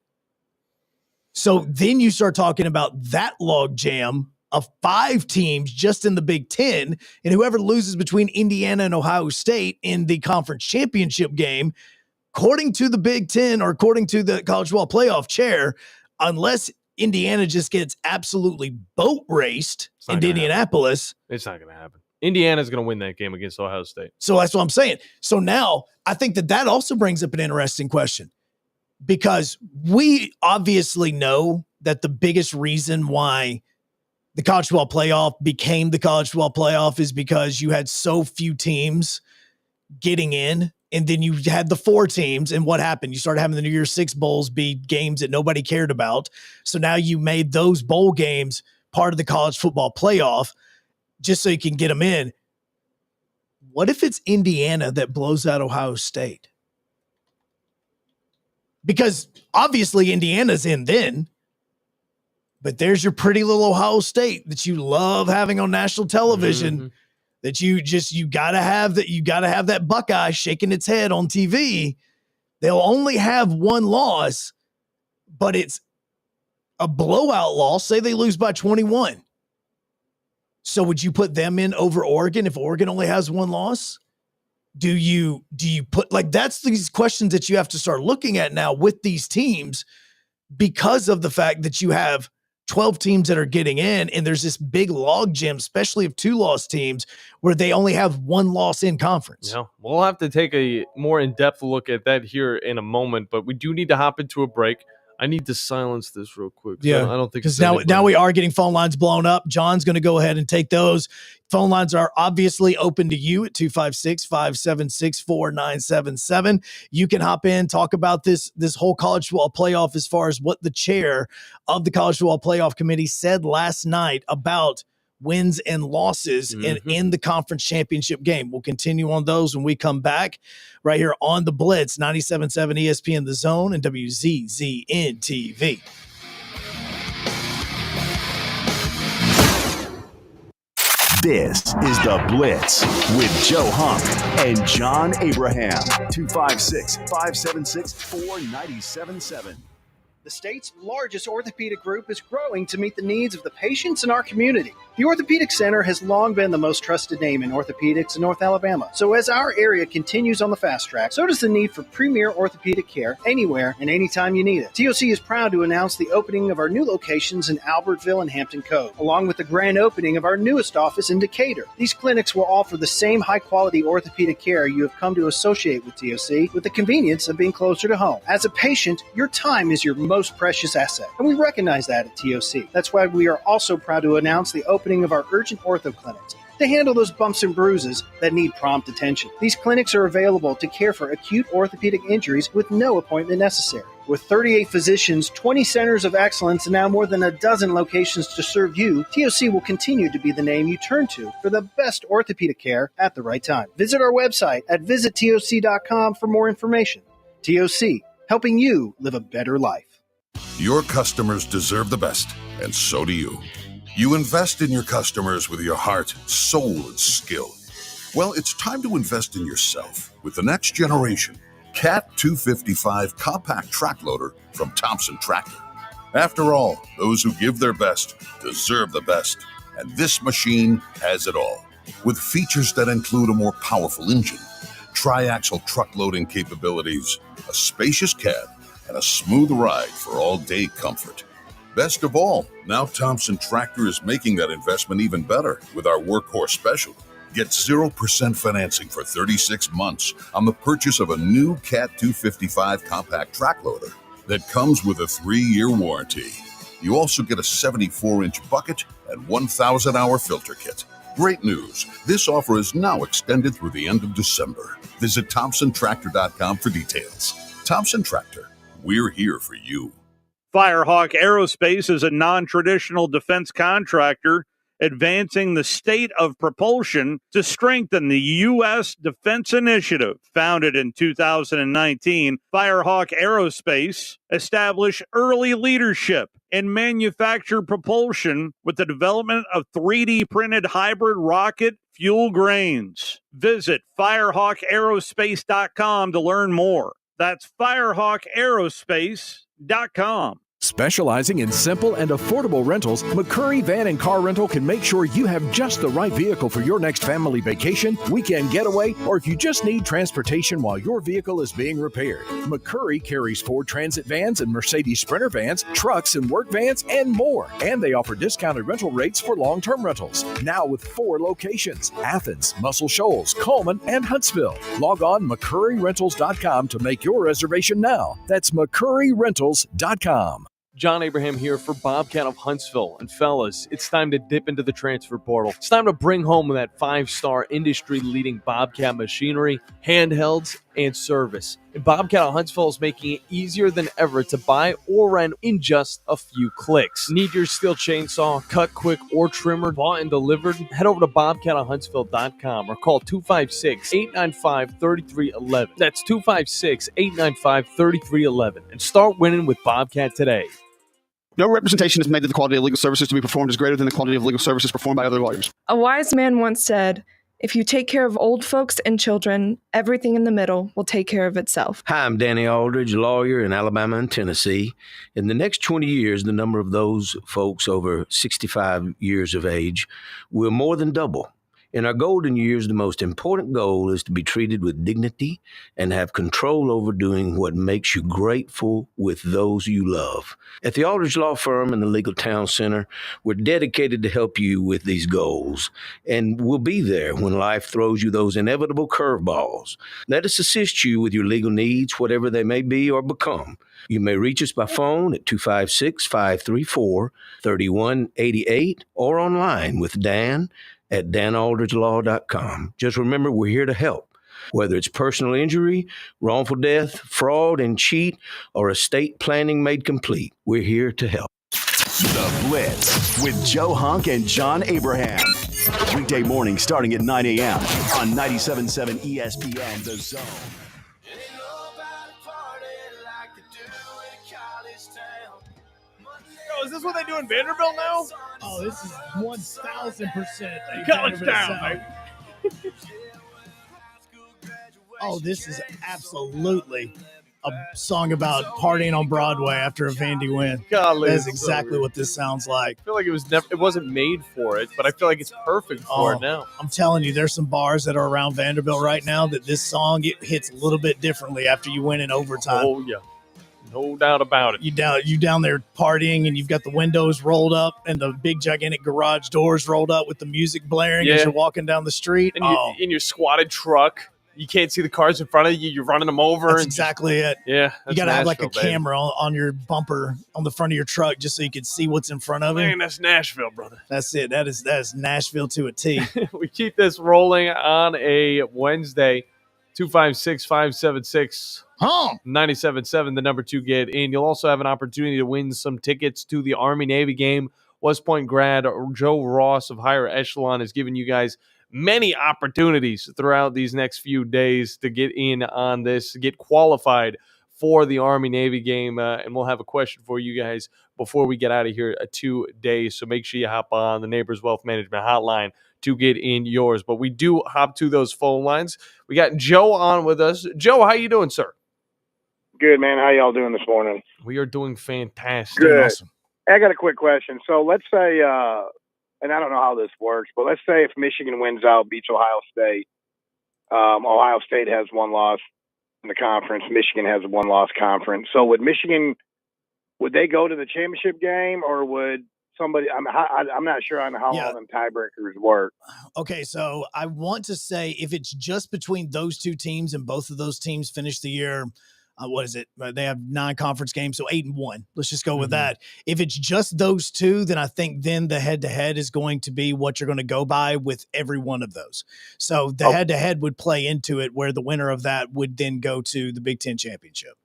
So then you start talking about that log jam of 5 teams just in the Big Ten, and whoever loses between Indiana and Ohio State in the conference championship game, according to the Big Ten or according to the college football playoff chair, unless Indiana just gets absolutely boat raced in Indianapolis. It's not going to happen. Indiana's going to win that game against Ohio State. So that's what I'm saying. So now I think that also brings up an interesting question, because we obviously know that the biggest reason why the college football playoff became the college football playoff is because you had so few teams getting in, and then you had the 4 teams, and what happened? You started having the New Year's 6 bowls be games that nobody cared about. So now you made those bowl games part of the college football playoff just so you can get them in. What if it's Indiana that blows out Ohio State? Because obviously Indiana's in then, but there's your pretty little Ohio State that you love having on national television. Mm-hmm. That you gotta have that Buckeye shaking its head on TV. They'll only have 1 loss, but it's a blowout loss. Say they lose by 21. So would you put them in over Oregon if Oregon only has 1 loss? Do you put, like, that's these questions that you have to start looking at now with these teams, because of the fact that you have 12 teams that are getting in, and there's this big log jam, especially of 2-loss teams, where they only have 1 loss in conference. Yeah, we'll have to take a more in-depth look at that here in a moment, but we do need to hop into a break. I need to silence this real quick. Yeah, I don't think because now we are getting phone lines blown up. John's going to go ahead and take those. Phone lines are obviously open to you at 256-576-4977. You can hop in, talk about this whole college football playoff as far as what the chair of the college football playoff committee said last night about wins and losses in the conference championship game. We'll continue on those when we come back right here on the Blitz, 97.7 ESPN The Zone and WZZN TV. This is The Blitz with Joe Hunk and John Abraham. 256-576-4977. The state's largest orthopedic group is growing to meet the needs of the patients in our community. The Orthopedic Center has long been the most trusted name in orthopedics in North Alabama. So as our area continues on the fast track, so does the need for premier orthopedic care anywhere and anytime you need it. TOC is proud to announce the opening of our new locations in Albertville and Hampton Cove, along with the grand opening of our newest office in Decatur. These clinics will offer the same high-quality orthopedic care you have come to associate with TOC, with the convenience of being closer to home. As a patient, your time is your most precious asset, and we recognize that at TOC. That's why we are also proud to announce the opening of our urgent ortho clinics to handle those bumps and bruises that need prompt attention. These clinics are available to care for acute orthopedic injuries with no appointment necessary. With 38 physicians, 20 centers of excellence, and now more than a dozen locations to serve you, TOC will continue to be the name you turn to for the best orthopedic care at the right time. Visit our website at visittoc.com for more information. TOC, helping you live a better life. Your customers deserve the best, and so do you. You invest in your customers with your heart, soul, and skill. Well, it's time to invest in yourself with the next generation Cat 255 compact track loader from Thompson Tractor. After all, those who give their best deserve the best, and this machine has it all. With features that include a more powerful engine, tri-axle truck loading capabilities, a spacious cab, and a smooth ride for all-day comfort. Best of all, now Thompson Tractor is making that investment even better with our Workhorse Special. Get 0% financing for 36 months on the purchase of a new Cat 255 compact track loader that comes with a 3-year warranty. You also get a 74-inch bucket and 1,000-hour filter kit. Great news! This offer is now extended through the end of December. Visit ThompsonTractor.com for details. Thompson Tractor, we're here for you. Firehawk Aerospace is a non-traditional defense contractor advancing the state of propulsion to strengthen the U.S. Defense Initiative. Founded in 2019, Firehawk Aerospace established early leadership in manufactured propulsion with the development of 3D printed hybrid rocket fuel grains. Visit firehawkaerospace.com to learn more. That's firehawkaerospace.com. Specializing in simple and affordable rentals, McCurry Van and Car Rental can make sure you have just the right vehicle for your next family vacation, weekend getaway, or if you just need transportation while your vehicle is being repaired. McCurry carries Ford Transit vans and Mercedes Sprinter vans, trucks and work vans, and more. And they offer discounted rental rates for long-term rentals. Now with 4 locations: Athens, Muscle Shoals, Coleman, and Huntsville. Log on McCurryRentals.com to make your reservation now. That's McCurryRentals.com. John Abraham here for Bobcat of Huntsville. And fellas, it's time to dip into the transfer portal. It's time to bring home that 5-star industry-leading Bobcat machinery, handhelds, and service. And Bobcat of Huntsville is making it easier than ever to buy or rent in just a few clicks. Need your steel chainsaw, cut quick, or trimmer bought and delivered? Head over to bobcatofhuntsville.com or call 256-895-3311. That's 256-895-3311. And start winning with Bobcat today. No representation is made that the quality of legal services to be performed is greater than the quality of legal services performed by other lawyers. A wise man once said, "If you take care of old folks and children, everything in the middle will take care of itself." Hi, I'm Danny Aldridge, lawyer in Alabama and Tennessee. In the next 20 years, the number of those folks over 65 years of age will more than double. In our golden years, the most important goal is to be treated with dignity and have control over doing what makes you grateful with those you love. At the Aldridge Law Firm and the Legal Town Center, we're dedicated to help you with these goals, and we'll be there when life throws you those inevitable curveballs. Let us assist you with your legal needs, whatever they may be or become. You may reach us by phone at 256-534-3188 or online with Dan at danaldridgelaw.com. Just remember, we're here to help. Whether it's personal injury, wrongful death, fraud and cheat, or estate planning made complete, we're here to help. The Blitz with Joe Hunk and John Abraham. Weekday morning starting at 9 a.m. on 97.7 ESPN The Zone. Yo, is this what they do in Vanderbilt now? Oh, this is 1,000%. College Town, baby. Oh, this is absolutely song about partying on Broadway after a Vandy win. Golly, That's exactly what this sounds like. I feel like it wasn't made for it, but I feel like it's perfect for it now. I'm telling you, there's some bars that are around Vanderbilt right now that this song, it hits a little bit differently after you win in overtime. Oh, yeah. No doubt about it. You down there partying, and you've got the windows rolled up and the big gigantic garage doors rolled up with the music blaring as you're walking down the street. And you in your squatted truck, you can't see the cars in front of you. You're running them over. That's exactly it. Yeah, you got to have like a camera on your bumper on the front of your truck just so you can see what's in front of you. Man, that's Nashville, brother. That's it. That is Nashville to a T. We keep this rolling on a Wednesday. 256-576 97.7, the number to get in. You'll also have an opportunity to win some tickets to the Army-Navy game. West Point grad Joe Ross of Higher Echelon has given you guys many opportunities throughout these next few days to get in on this, get qualified for the Army-Navy game. And we'll have a question for you guys before we get out of here today. So make sure you hop on the Neighbors Wealth Management Hotline to get in yours. But we do hop to those phone lines. We got Joe on with us. Joe, how you doing, sir? Good, man. How y'all doing this morning? We are doing fantastic. Good. Awesome. I got a quick question. So let's say, and I don't know how this works, but let's say if Michigan wins out, beats Ohio State, Ohio State has one loss in the conference. Michigan has a one-loss conference. So would they go to the championship game, or would somebody? I'm not sure on how all them tiebreakers work. Okay, so I want to say if it's just between those two teams and both of those teams finish the year, what is it? They have 9 conference games, so 8-1. Let's just go with that. If it's just those two, then I think then the head-to-head is going to be what you're going to go by with every one of those. So the head-to-head would play into it, where the winner of that would then go to the Big Ten championship.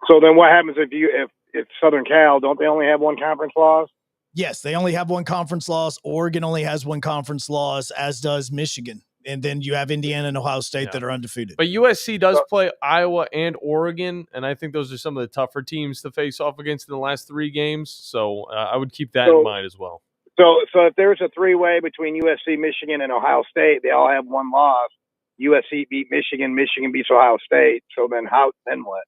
So then what happens if Southern Cal, don't they only have one conference loss? Yes, they only have one conference loss. Oregon only has one conference loss, as does Michigan. And then you have Indiana and Ohio State that are undefeated. But USC does play Iowa and Oregon, and I think those are some of the tougher teams to face off against in the last 3 games. So I would keep that in mind as well. So if there's a 3-way between USC, Michigan, and Ohio State, they all have one loss. USC beat Michigan, Michigan beats Ohio State. So then what?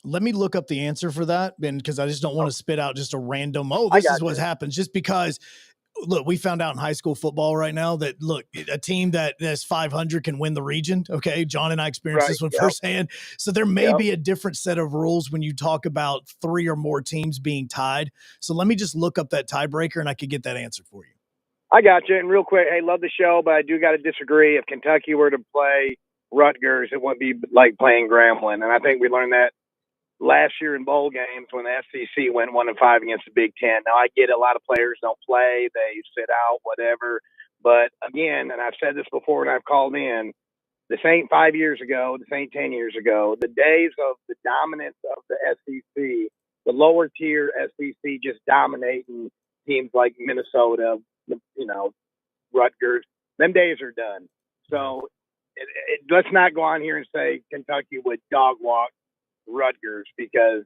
Let me look up the answer for that, Ben, because I just don't want to spit out just a random, this is what happens. Just because, look, we found out in high school football right now that, look, a team that's 500 can win the region. Okay, John and I experienced this one firsthand. So there may be a different set of rules when you talk about 3 or more teams being tied. So let me just look up that tiebreaker, and I could get that answer for you. I got you. And real quick, hey, love the show, but I do got to disagree. If Kentucky were to play Rutgers, it wouldn't be like playing Grambling. And I think we learned that last year in bowl games when the SEC went 1-5 against the Big Ten. Now, I get a lot of players don't play. They sit out, whatever. But, again, and I've said this before when I've called in, this ain't 5 years ago. This ain't 10 years ago. The days of the dominance of the SEC, the lower tier SEC just dominating teams like Minnesota, Rutgers, them days are done. So let's not go on here and say Kentucky would dog walk Rutgers, because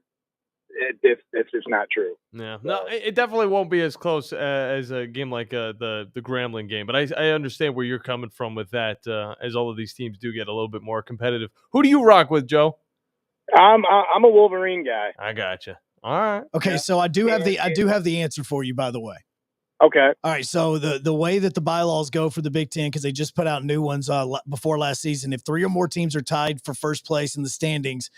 it's just not true. Yeah, no, it definitely won't be as close as a game like the Grambling game. But I understand where you're coming from with that, as all of these teams do get a little bit more competitive. Who do you rock with, Joe? I'm a Wolverine guy. I gotcha. All right. Okay, so I do have the answer for you, by the way. Okay. All right. So the way that the bylaws go for the Big Ten, because they just put out new ones before last season, if 3 or more teams are tied for first place in the standings,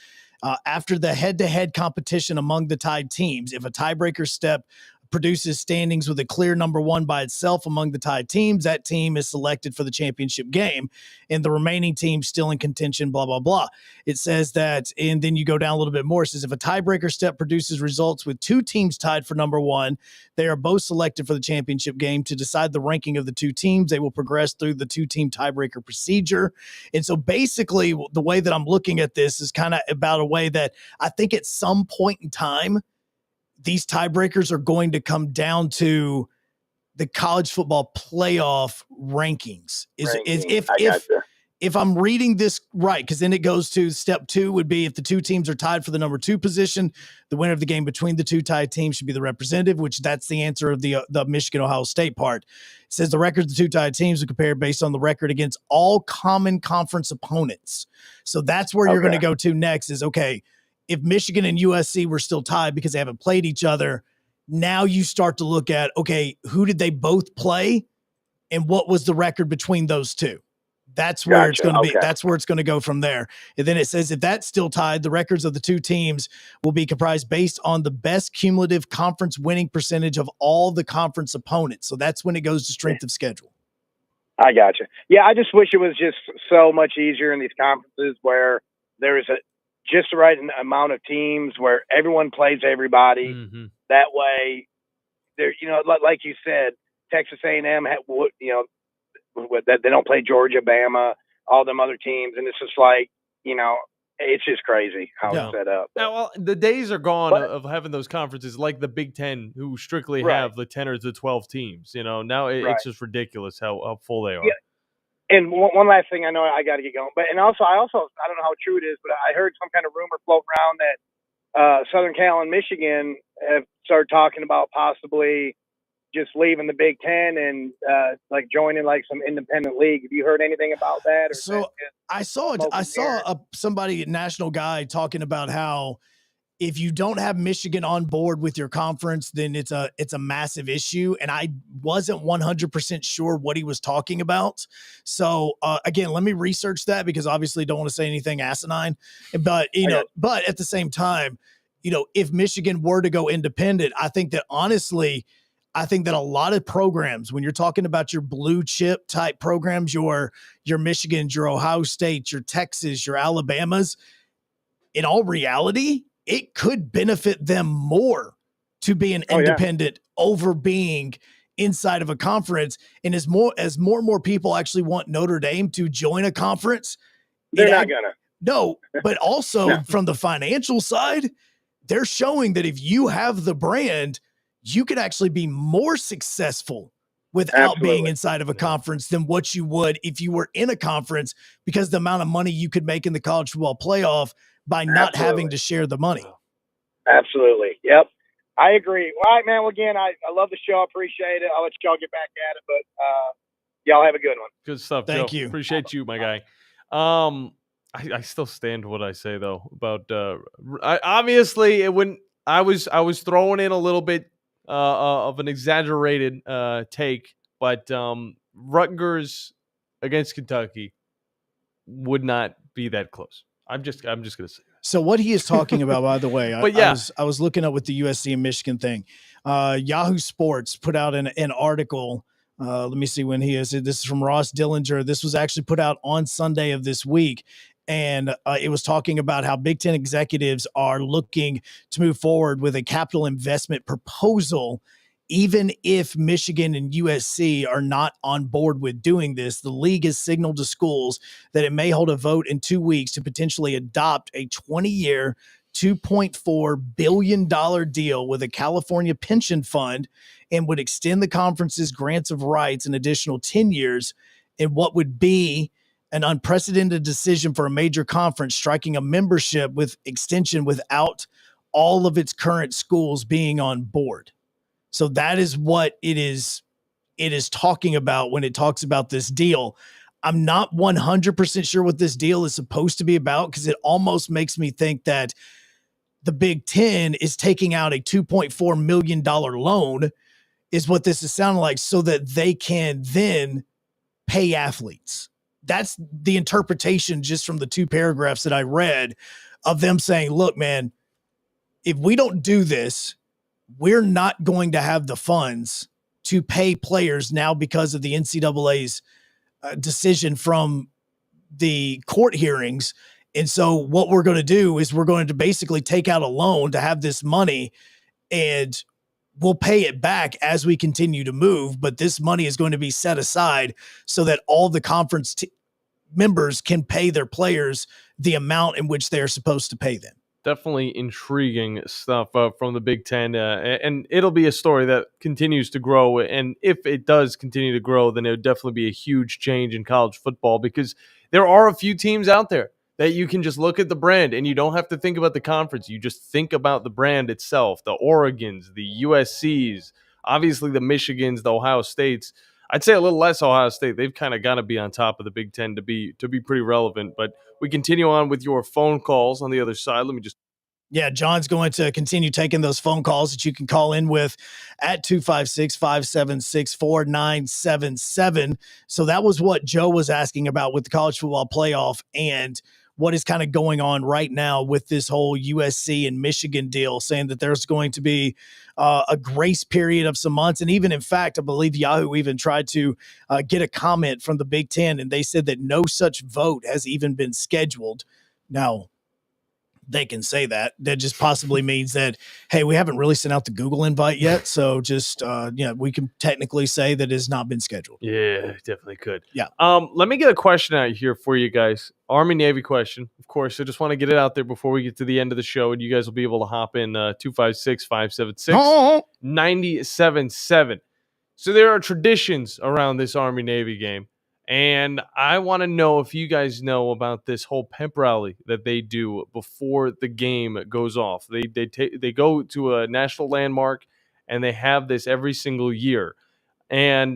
after the head-to-head competition among the tied teams, if a tiebreaker step produces standings with a clear number 1 by itself among the tied teams, that team is selected for the championship game, and the remaining teams still in contention, blah, blah, blah. It says that, and then you go down a little bit more. It says if a tiebreaker step produces results with 2 teams tied for number 1, they are both selected for the championship game. To decide the ranking of the 2 teams, they will progress through the 2-team tiebreaker procedure. And so basically the way that I'm looking at this is kind of about a way that I think at some point in time, these tiebreakers are going to come down to the college football playoff rankings. if I'm reading this right, because then it goes to step 2 would be if the two teams are tied for the number 2 position, the winner of the game between the two tied teams should be the representative, which that's the answer of the Michigan-Ohio State part. It says the records of the two tied teams are compared based on the record against all common conference opponents. So that's where you're going to go to next is, okay, if Michigan and USC were still tied because they haven't played each other, now you start to look at, okay, who did they both play and what was the record between those two? That's where it's going to be. That's where it's going to go from there. And then it says if that's still tied, the records of the two teams will be comprised based on the best cumulative conference winning percentage of all the conference opponents. So that's when it goes to strength of schedule. I got you. Yeah, I just wish it was just so much easier in these conferences where there is just the right amount of teams where everyone plays everybody. Mm-hmm. That way, there, like you said, Texas A&M, that they don't play Georgia, Bama, all them other teams, and it's just like, it's just crazy how it's set up. Now, well, the days are gone of having those conferences like the Big Ten, who strictly have the 10 or the 12 teams. Now it's just ridiculous how full they are. Yeah. And one last thing, I know I got to get going, but I don't know how true it is, but I heard some kind of rumor floating around that Southern Cal and Michigan have started talking about possibly just leaving the Big Ten and joining like some independent league. Have you heard anything about that? Or so I saw somebody, national guy, talking about how if you don't have Michigan on board with your conference, then it's a massive issue. And I wasn't 100% sure what he was talking about. So again, let me research that because obviously don't want to say anything asinine, but but at the same time, if Michigan were to go independent, I think that a lot of programs, when you're talking about your blue chip type programs, your Michigans, your Ohio State, your Texas, your Alabamas, in all reality, it could benefit them more to be an independent over being inside of a conference. And as more and more people actually want Notre Dame to join a conference, they're not gonna. No, but also from the financial side, they're showing that if you have the brand, you could actually be more successful without being inside of a conference than what you would if you were in a conference, because the amount of money you could make in the college football playoff by not having to share the money. Absolutely. Yep. I agree. All right, man. Well, again, I love the show. I appreciate it. I'll let y'all get back at it, but y'all have a good one. Good stuff. Thank Joe. you. Appreciate you, my guy. I still stand what I say though about obviously it wouldn't. I was throwing in a little bit of an exaggerated take, but Rutgers against Kentucky would not be that close. I'm just gonna say that. So what he is talking about, by the way, I was looking up with the USC and Michigan thing. Yahoo Sports put out an article. Let me see when he is. This is from Ross Dillinger. This was actually put out on Sunday of this week. And it was talking about how Big Ten executives are looking to move forward with a capital investment proposal. Even if Michigan and USC are not on board with doing this, the league has signaled to schools that it may hold a vote in 2 weeks to potentially adopt a 20-year, $2.4 billion deal with a California pension fund and would extend the conference's grants of rights an additional 10 years in what would be an unprecedented decision for a major conference, striking a membership with extension without all of its current schools being on board. So that is what it is talking about when it talks about this deal. I'm not 100% sure what this deal is supposed to be about, because it almost makes me think that the Big Ten is taking out a $2.4 million loan is what this is sounding like, so that they can then pay athletes. That's the interpretation just from the 2 paragraphs that I read of them saying, look, man, if we don't do this, we're not going to have the funds to pay players now because of the NCAA's decision from the court hearings. And so what we're going to do is we're going to basically take out a loan to have this money, and we'll pay it back as we continue to move. But this money is going to be set aside so that all the conference members can pay their players the amount in which they're supposed to pay them. Definitely intriguing stuff from the Big Ten, and it'll be a story that continues to grow. And if it does continue to grow, then it would definitely be a huge change in college football, because there are a few teams out there that you can just look at the brand and you don't have to think about the conference. You just think about the brand itself, the Oregons, the USCs, obviously the Michigans, the Ohio States. I'd say a little less Ohio State. They've kind of got to be on top of the Big Ten to be pretty relevant. But we continue on with your phone calls on the other side. Let me just. Yeah, John's going to continue taking those phone calls that you can call in with at 256-576-4977. So that was what Joe was asking about with the college football playoff and what is kind of going on right now with this whole USC and Michigan deal, saying that there's going to be a grace period of some months. And even, in fact, I believe Yahoo even tried to get a comment from the Big Ten, and they said that no such vote has even been scheduled. Now, they can say that. That just possibly means that, hey, we haven't really sent out the Google invite yet. So just, we can technically say that it has not been scheduled. Yeah, definitely could. Yeah. Let me get a question out here for you guys. Army-Navy question, of course. I just want to get it out there before we get to the end of the show, and you guys will be able to hop in 256-576-97.7. So there are traditions around this Army-Navy game. And I want to know if you guys know about this whole pep rally that they do before the game goes off. They go to a national landmark, and they have this every single year. And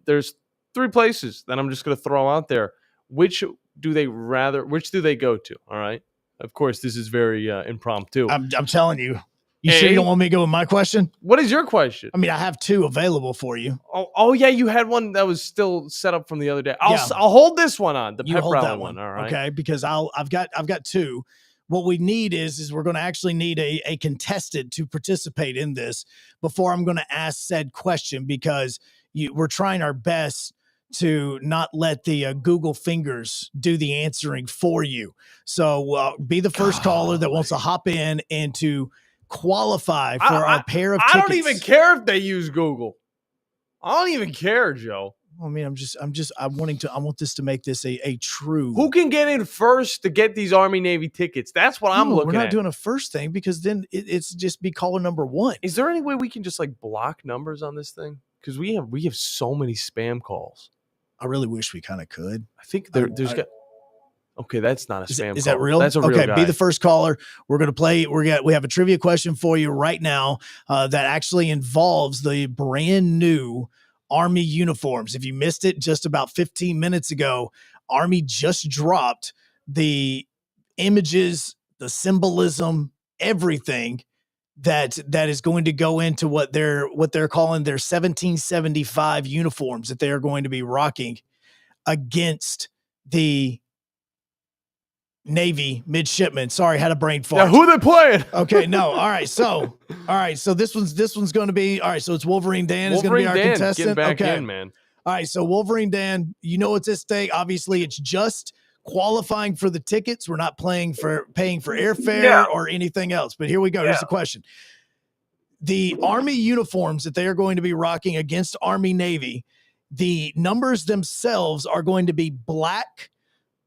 there's 3 places that I'm just going to throw out there. Which do they go to? All right. Of course, this is very impromptu. I'm telling you. You sure you don't want me to go with my question? What is your question? I mean, I have 2 available for you. Oh yeah, you had one that was still set up from the other day. I'll hold this one on, the pep rally one. All right. Okay, because I've got 2. What we need is we're going to actually need a contestant to participate in this before I'm going to ask said question, because we're trying our best to not let the Google fingers do the answering for you. So be the first caller that wants to hop in and to qualify for a pair of tickets. I don't even care if they use Google. I don't even care, Joe. I mean, I want this to make this a true. Who can get in first to get these Army-Navy tickets? That's what I'm looking at. We're not doing a first thing, because then it's just be caller number 1. Is there any way we can just block numbers on this thing? Because we have so many spam calls. I really wish we kind of could. I think okay, that's not a spam call. Is that real? That's a real guy. Be the first caller. We're going to play. We have a trivia question for you right now that actually involves the brand new Army uniforms. If you missed it just about 15 minutes ago, Army just dropped the images, the symbolism, everything that is going to go into what they're calling their 1775 uniforms that they are going to be rocking against the Navy midshipmen. Sorry, had a brain fart. Yeah, who are they playing? Okay, no. All right, so this one's going to be all right. So it's Wolverine Dan is going to be our contestant. Getting back in, man. All right, so Wolverine Dan, what's at stake. Obviously, it's just qualifying for the tickets. We're not paying for airfare or anything else. But here we go. Here's the question: the Army uniforms that they are going to be rocking against Army Navy, the numbers themselves are going to be black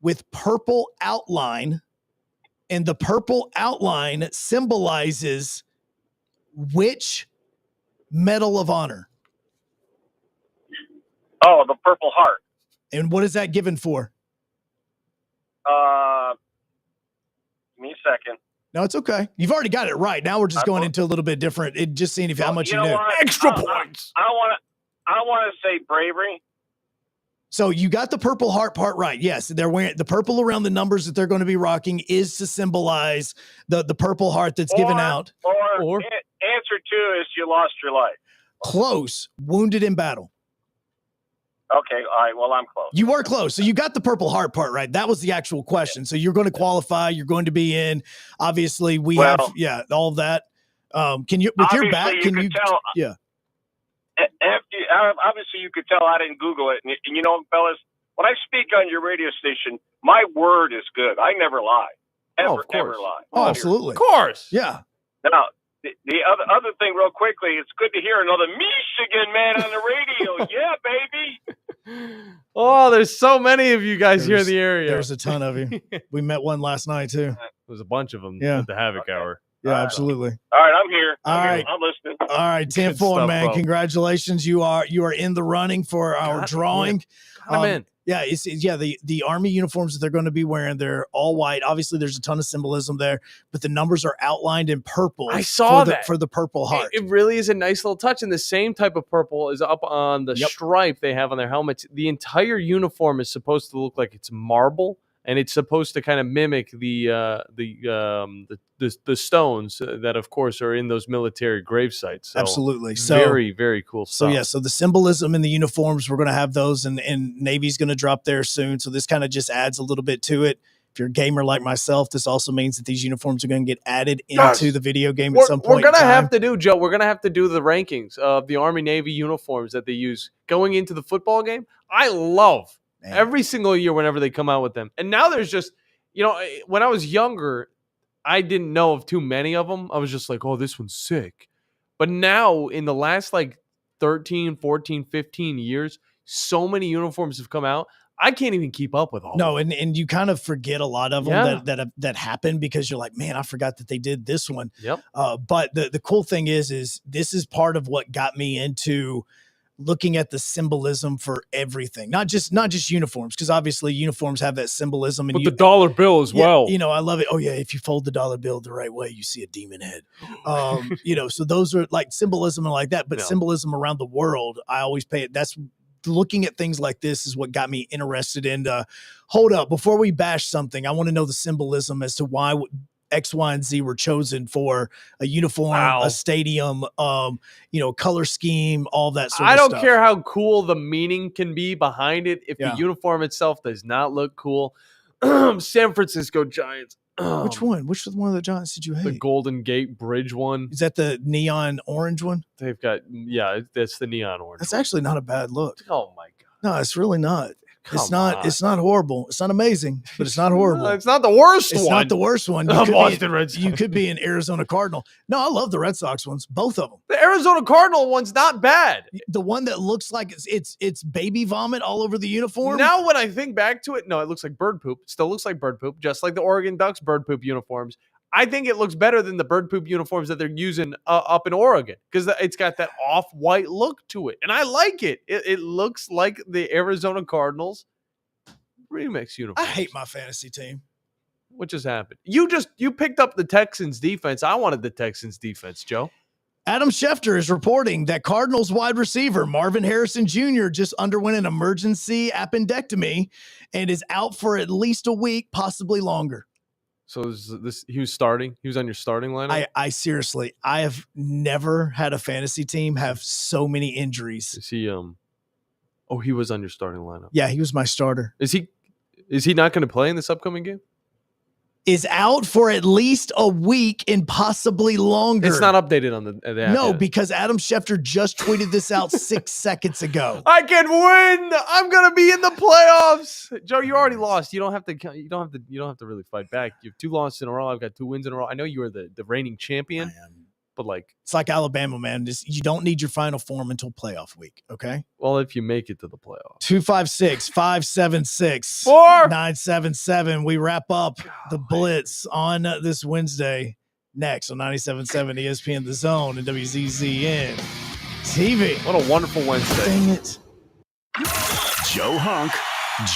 with purple outline, and the purple outline symbolizes which Medal of Honor? Oh, the Purple Heart. And what is that given for? Give me a second. No, it's okay. You've already got it right. Now we're just going into a little bit different. Just seeing how much you knew. Extra points. I want to say bravery. So you got the Purple Heart part right. Yes, they're wearing the purple around the numbers that they're going to be rocking is to symbolize the Purple Heart that's given out. Or answer 2 is you lost your life. Close. Wounded in battle. Okay, all right. Well, I'm close. You were close. So you got the Purple Heart part right. That was the actual question. So you're going to qualify. You're going to be in. Obviously, we have all of that. Can you with your back? Can you? Tell, yeah. Obviously, you could tell I didn't Google it. And you know, fellas, when I speak on your radio station, my word is good. I never lie. Ever lie. Oh, absolutely. Of course. Yeah. Now, the other thing, real quickly, it's good to hear another Michigan man on the radio. Yeah, baby. Oh, there's so many of you guys here in the area. There's a ton of you. We met one last night, too. There's a bunch of them at the Havoc Hour. Yeah, absolutely. All right, I'm here. All right. I'm listening. All right, 10-4, man. bro. Congratulations. You are in the running for our drawing. Got him in. Yeah, the Army uniforms that they're going to be wearing, they're all white. Obviously, there's a ton of symbolism there, but the numbers are outlined in purple. I saw that. For the Purple Heart. It really is a nice little touch, and the same type of purple is up on the stripe they have on their helmets. The entire uniform is supposed to look like it's marble, and it's supposed to kind of mimic the stones that, of course, are in those military grave sites. So Absolutely. So very, very cool stuff. So the symbolism in the uniforms, we're going to have those, and Navy's going to drop there soon. So this kind of just adds a little bit to it. If you're a gamer like myself, this also means that these uniforms are going to get added into the video game at some point. We're going to have to do, Joe, we're going to have to do the rankings of the Army-Navy uniforms that they use going into the football game. I love every single year whenever they come out with them. And now there's just, when I was younger, I didn't know of too many of them. I was just like, oh, this one's sick. But now in the last 13, 14, 15 years, so many uniforms have come out. I can't even keep up with all of them. And you kind of forget a lot of them that happen because you're like, man, I forgot that they did this one. Yep. But the cool thing is this is part of what got me into looking at the symbolism for everything, not just uniforms, because obviously uniforms have that symbolism. But the dollar bill as well. I love it. Oh yeah, if you fold the dollar bill the right way, you see a demon head. So those are like symbolism and like that. But symbolism around the world, I always pay it. That's looking at things like this is what got me interested in. Hold up, before we bash something, I want to know the symbolism as to why X, Y, and Z were chosen for a uniform, a stadium, color scheme, all that sort of stuff. I don't care how cool the meaning can be behind it. If the uniform itself does not look cool, San Francisco Giants. Which one? Which one of the Giants did you hate? The Golden Gate Bridge one. Is that the neon orange one? They've got, that's the neon orange. That's actually not a bad look. Oh my God. No, it's really not. It's not horrible. It's not amazing, but it's not horrible. It's not the worst one. It's not the worst one. You could be an Arizona Cardinal. No, I love the Red Sox ones, both of them. The Arizona Cardinal one's not bad. The one that looks like it's baby vomit all over the uniform. Now when I think back to it, no, it looks like bird poop. It still looks like bird poop, just like the Oregon Ducks bird poop uniforms. I think it looks better than the bird poop uniforms that they're using up in Oregon because it's got that off-white look to it, and I like it. It looks like the Arizona Cardinals remix uniform. I hate my fantasy team. What just happened? You picked up the Texans defense. I wanted the Texans defense, Joe. Adam Schefter is reporting that Cardinals wide receiver Marvin Harrison Jr. just underwent an emergency appendectomy and is out for at least a week, possibly longer. So he was starting? He was on your starting lineup? I seriously, I have never had a fantasy team have so many injuries. Is he he was on your starting lineup. Yeah, he was my starter. Is he not going to play in this upcoming game? Is out for at least a week and possibly longer. It's not updated on the app. No, because Adam Schefter just tweeted this out 6 seconds ago. I can win. I'm going to be in the playoffs. Joe, you already lost. You don't have to really fight back. You have 2 losses in a row. I've got 2 wins in a row. I know you are the reigning champion. But it's like Alabama, man. You don't need your final form until playoff week, okay? Well, if you make it to the playoffs. 256-576-4977. We wrap up the Blitz on this Wednesday. Next on 97.7 ESPN The Zone and WZZN TV. What a wonderful Wednesday. Dang it. Joe Hunk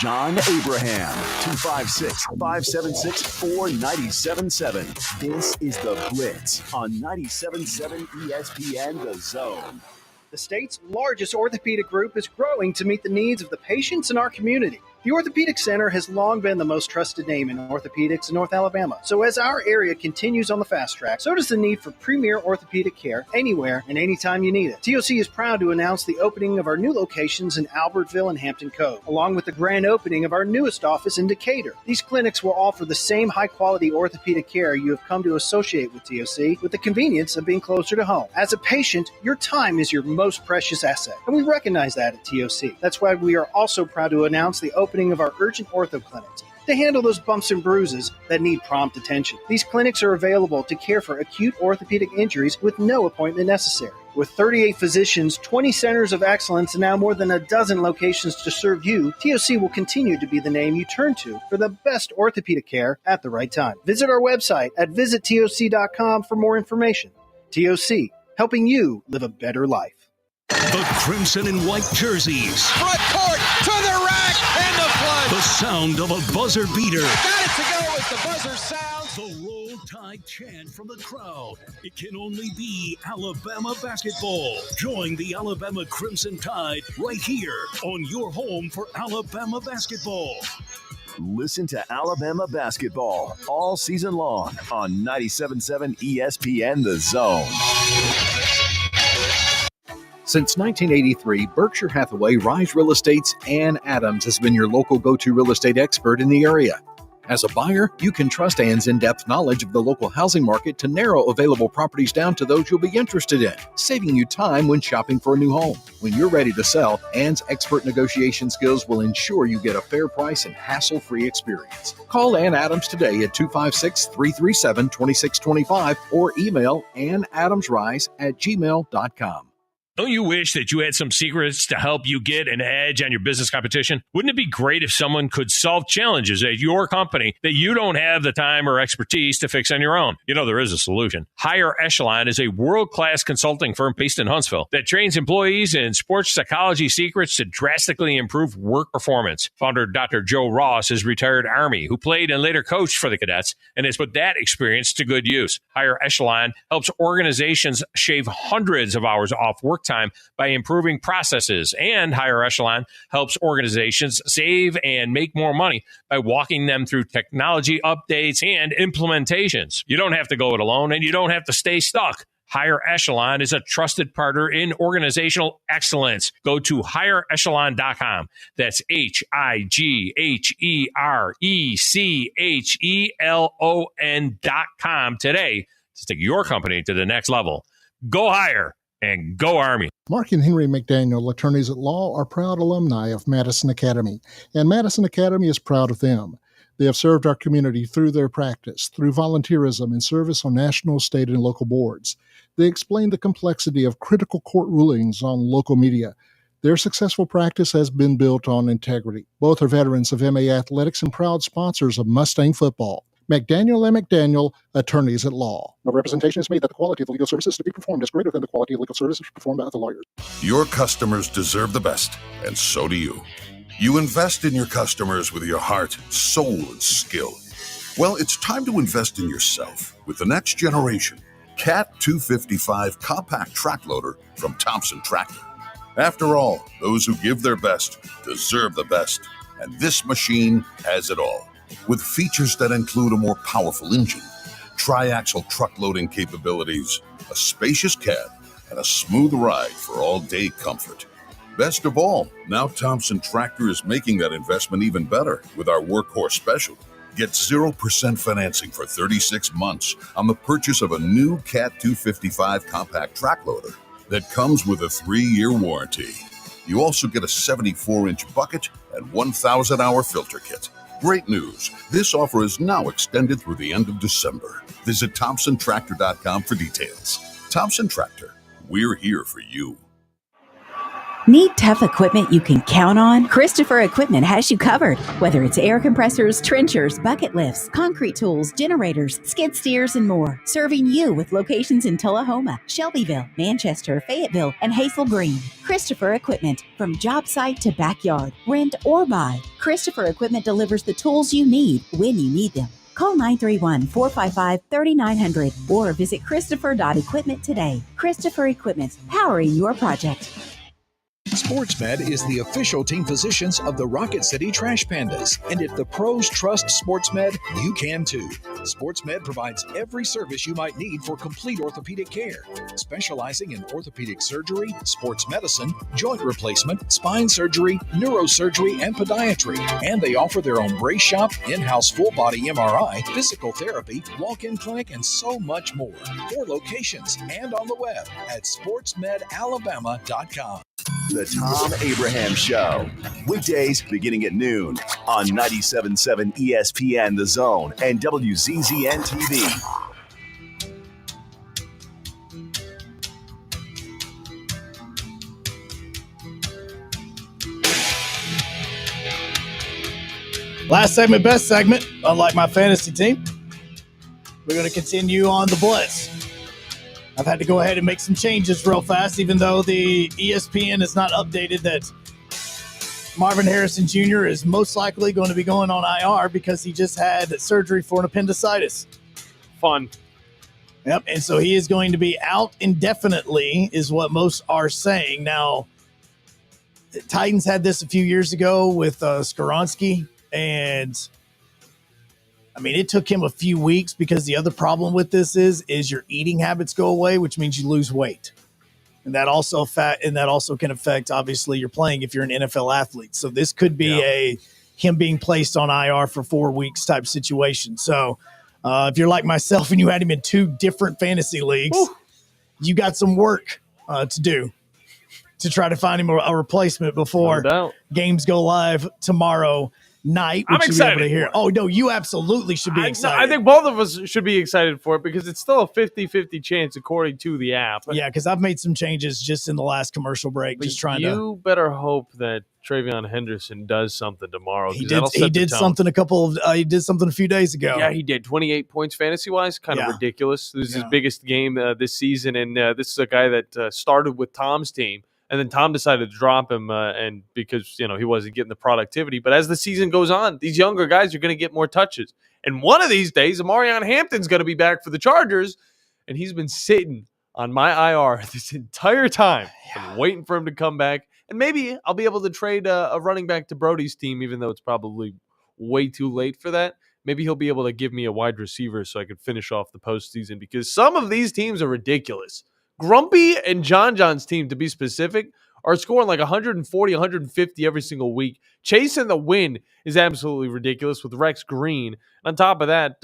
John Abraham, 256-576-4977. This is The Blitz on 97.7 ESPN The Zone. The state's largest orthopedic group is growing to meet the needs of the patients in our community. The Orthopedic Center has long been the most trusted name in orthopedics in North Alabama. So as our area continues on the fast track, so does the need for premier orthopedic care anywhere and anytime you need it. TOC is proud to announce the opening of our new locations in Albertville and Hampton Cove, along with the grand opening of our newest office in Decatur. These clinics will offer the same high-quality orthopedic care you have come to associate with TOC, with the convenience of being closer to home. As a patient, your time is your most precious asset, and we recognize that at TOC. That's why we are also proud to announce the opening of our urgent ortho clinics to handle those bumps and bruises that need prompt attention. These clinics are available to care for acute orthopedic injuries with no appointment necessary. With 38 physicians, 20 centers of excellence, and now more than a dozen locations to serve you, TOC will continue to be the name you turn to for the best orthopedic care at the right time. Visit our website at visittoc.com for more information. TOC, helping you live a better life. The crimson and white jerseys. Front court, to the rack, and the flood. The sound of a buzzer beater. Got it to go as the buzzer sounds. The Roll Tide chant from the crowd. It can only be Alabama basketball. Join the Alabama Crimson Tide right here on your home for Alabama basketball. Listen to Alabama basketball all season long on 97.7 ESPN The Zone. Since 1983, Berkshire Hathaway Rise Real Estate's Ann Adams has been your local go-to real estate expert in the area. As a buyer, you can trust Ann's in-depth knowledge of the local housing market to narrow available properties down to those you'll be interested in, saving you time when shopping for a new home. When you're ready to sell, Ann's expert negotiation skills will ensure you get a fair price and hassle-free experience. Call Ann Adams today at 256-337-2625 or email annadamsrise@gmail.com. Don't you wish that you had some secrets to help you get an edge on your business competition? Wouldn't it be great if someone could solve challenges at your company that you don't have the time or expertise to fix on your own? You know, there is a solution. Higher Echelon is a world-class consulting firm based in Huntsville that trains employees in sports psychology secrets to drastically improve work performance. Founder Dr. Joe Ross is retired Army who played and later coached for the cadets and has put that experience to good use. Higher Echelon helps organizations shave hundreds of hours off work time by improving processes, and Higher Echelon helps organizations save and make more money by walking them through technology updates and implementations. You don't have to go it alone, and you don't have to stay stuck. Higher Echelon is a trusted partner in organizational excellence. Go to higherechelon.com. That's HIGHERECHELON.com today to take your company to the next level. Go higher. And go Army. Mark and Henry McDaniel, attorneys at law, are proud alumni of Madison Academy, and Madison Academy is proud of them. They have served our community through their practice, through volunteerism and service on national, state, and local boards. They explain the complexity of critical court rulings on local media. Their successful practice has been built on integrity. Both are veterans of MA Athletics and proud sponsors of Mustang football. McDaniel & McDaniel, attorneys at law. No representation is made that the quality of the legal services to be performed is greater than the quality of legal services performed by other lawyers. Your customers deserve the best, and so do you. You invest in your customers with your heart, soul, and skill. Well, it's time to invest in yourself with the next generation Cat 255 compact track loader from Thompson Tractor. After all, those who give their best deserve the best, and this machine has it all. With features that include a more powerful engine, tri-axle truck loading capabilities, a spacious cab, and a smooth ride for all-day comfort. Best of all, now Thompson Tractor is making that investment even better with our Workhorse Special. Get 0% financing for 36 months on the purchase of a new Cat 255 compact track loader that comes with a 3-year warranty. You also get a 74-inch bucket and 1,000-hour filter kit. Great news. This offer is now extended through the end of December. Visit ThompsonTractor.com for details. Thompson Tractor. We're here for you. Need tough equipment you can count on? Christopher Equipment has you covered. Whether it's air compressors, trenchers, bucket lifts, concrete tools, generators, skid steers, and more. Serving you with locations in Tullahoma, Shelbyville, Manchester, Fayetteville, and Hazel Green. Christopher Equipment. From job site to backyard, rent or buy. Christopher Equipment delivers the tools you need when you need them. Call 931-455-3900 or visit christopher.equipment today. Christopher Equipment, powering your project. SportsMed is the official team physicians of the Rocket City Trash Pandas. And if the pros trust SportsMed, you can too. SportsMed provides every service you might need for complete orthopedic care, specializing in orthopedic surgery, sports medicine, joint replacement, spine surgery, neurosurgery, and podiatry. And they offer their own brace shop, in-house full-body MRI, physical therapy, walk-in clinic, and so much more. 4 locations and on the web at sportsmedalabama.com. The Tom Abraham Show. Weekdays beginning at noon on 97.7 ESPN The Zone and WZZN TV. Last segment, best segment, unlike my fantasy team. We're going to continue on the Blitz. I've had to go ahead and make some changes real fast, even though the ESPN is not updated that Marvin Harrison Jr. is most likely going to be going on IR because he just had surgery for an appendicitis. Fun. Yep, and so he is going to be out indefinitely is what most are saying. Now, Titans had this a few years ago with Skoronski, and I mean, it took him a few weeks because the other problem with this is your eating habits go away, which means you lose weight. And that also can affect, obviously, your playing if you're an NFL athlete. So this could be him being placed on IR for 4 weeks type situation. So if you're like myself and you had him in 2 different fantasy leagues, you got some work to do to try to find him a replacement before games go live tomorrow night. I'm excited to hear. Oh, no, you absolutely should be excited. I think both of us should be excited for it because it's still a 50-50 chance according to the app. Yeah, because I've made some changes just in the last commercial break. But you better hope that Travion Henderson does something tomorrow. He did something a few days ago. Yeah, he did. 28 points fantasy-wise, kind of ridiculous. This is his biggest game this season, and this is a guy that started with Tom's team. And then Tom decided to drop him and because, he wasn't getting the productivity. But as the season goes on, these younger guys are going to get more touches. And one of these days, Amarion Hampton's going to be back for the Chargers. And he's been sitting on my IR this entire time. I'm waiting for him to come back. And maybe I'll be able to trade a running back to Brody's team, even though it's probably way too late for that. Maybe he'll be able to give me a wide receiver so I can finish off the postseason because some of these teams are ridiculous. Grumpy and John's team, to be specific, are scoring like 140, 150 every single week. Chasing the win is absolutely ridiculous with Rex Green. On top of that,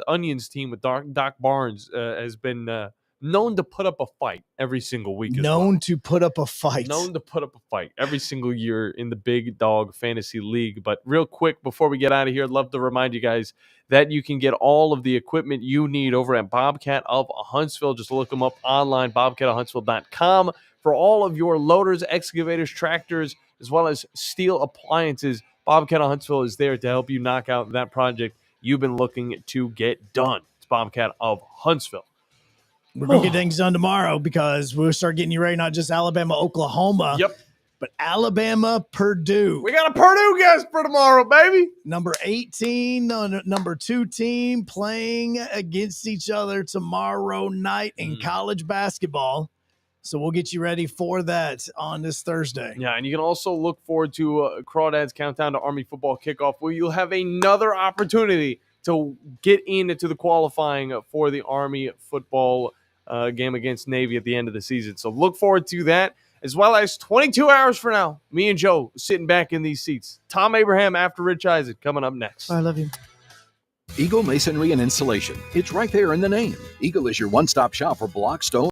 Onion's team with Doc Barnes has been known to put up a fight every single week. Known to put up a fight every single year in the Big Dog Fantasy League. But real quick, before we get out of here, I'd love to remind you guys that you can get all of the equipment you need over at Bobcat of Huntsville. Just look them up online, bobcatofhuntsville.com, for all of your loaders, excavators, tractors, as well as steel appliances. Bobcat of Huntsville is there to help you knock out that project you've been looking to get done. It's Bobcat of Huntsville. We're going to get things done tomorrow because we'll start getting you ready, not just Alabama, Oklahoma. Yep. But Alabama, Purdue. We got a Purdue guest for tomorrow, baby. Number 18, number 2 team playing against each other tomorrow night in college basketball. So we'll get you ready for that on this Thursday. Yeah, and you can also look forward to Crawdad's Countdown to Army Football Kickoff, where you'll have another opportunity to get into the qualifying for the Army football game against Navy at the end of the season. So look forward to that, as well as 22 hours from now, me and Joe sitting back in these seats. Tom Abraham after Rich Eisen coming up next. I love you. Eagle Masonry and Insulation. It's right there in the name. Eagle is your one-stop shop for block, stone,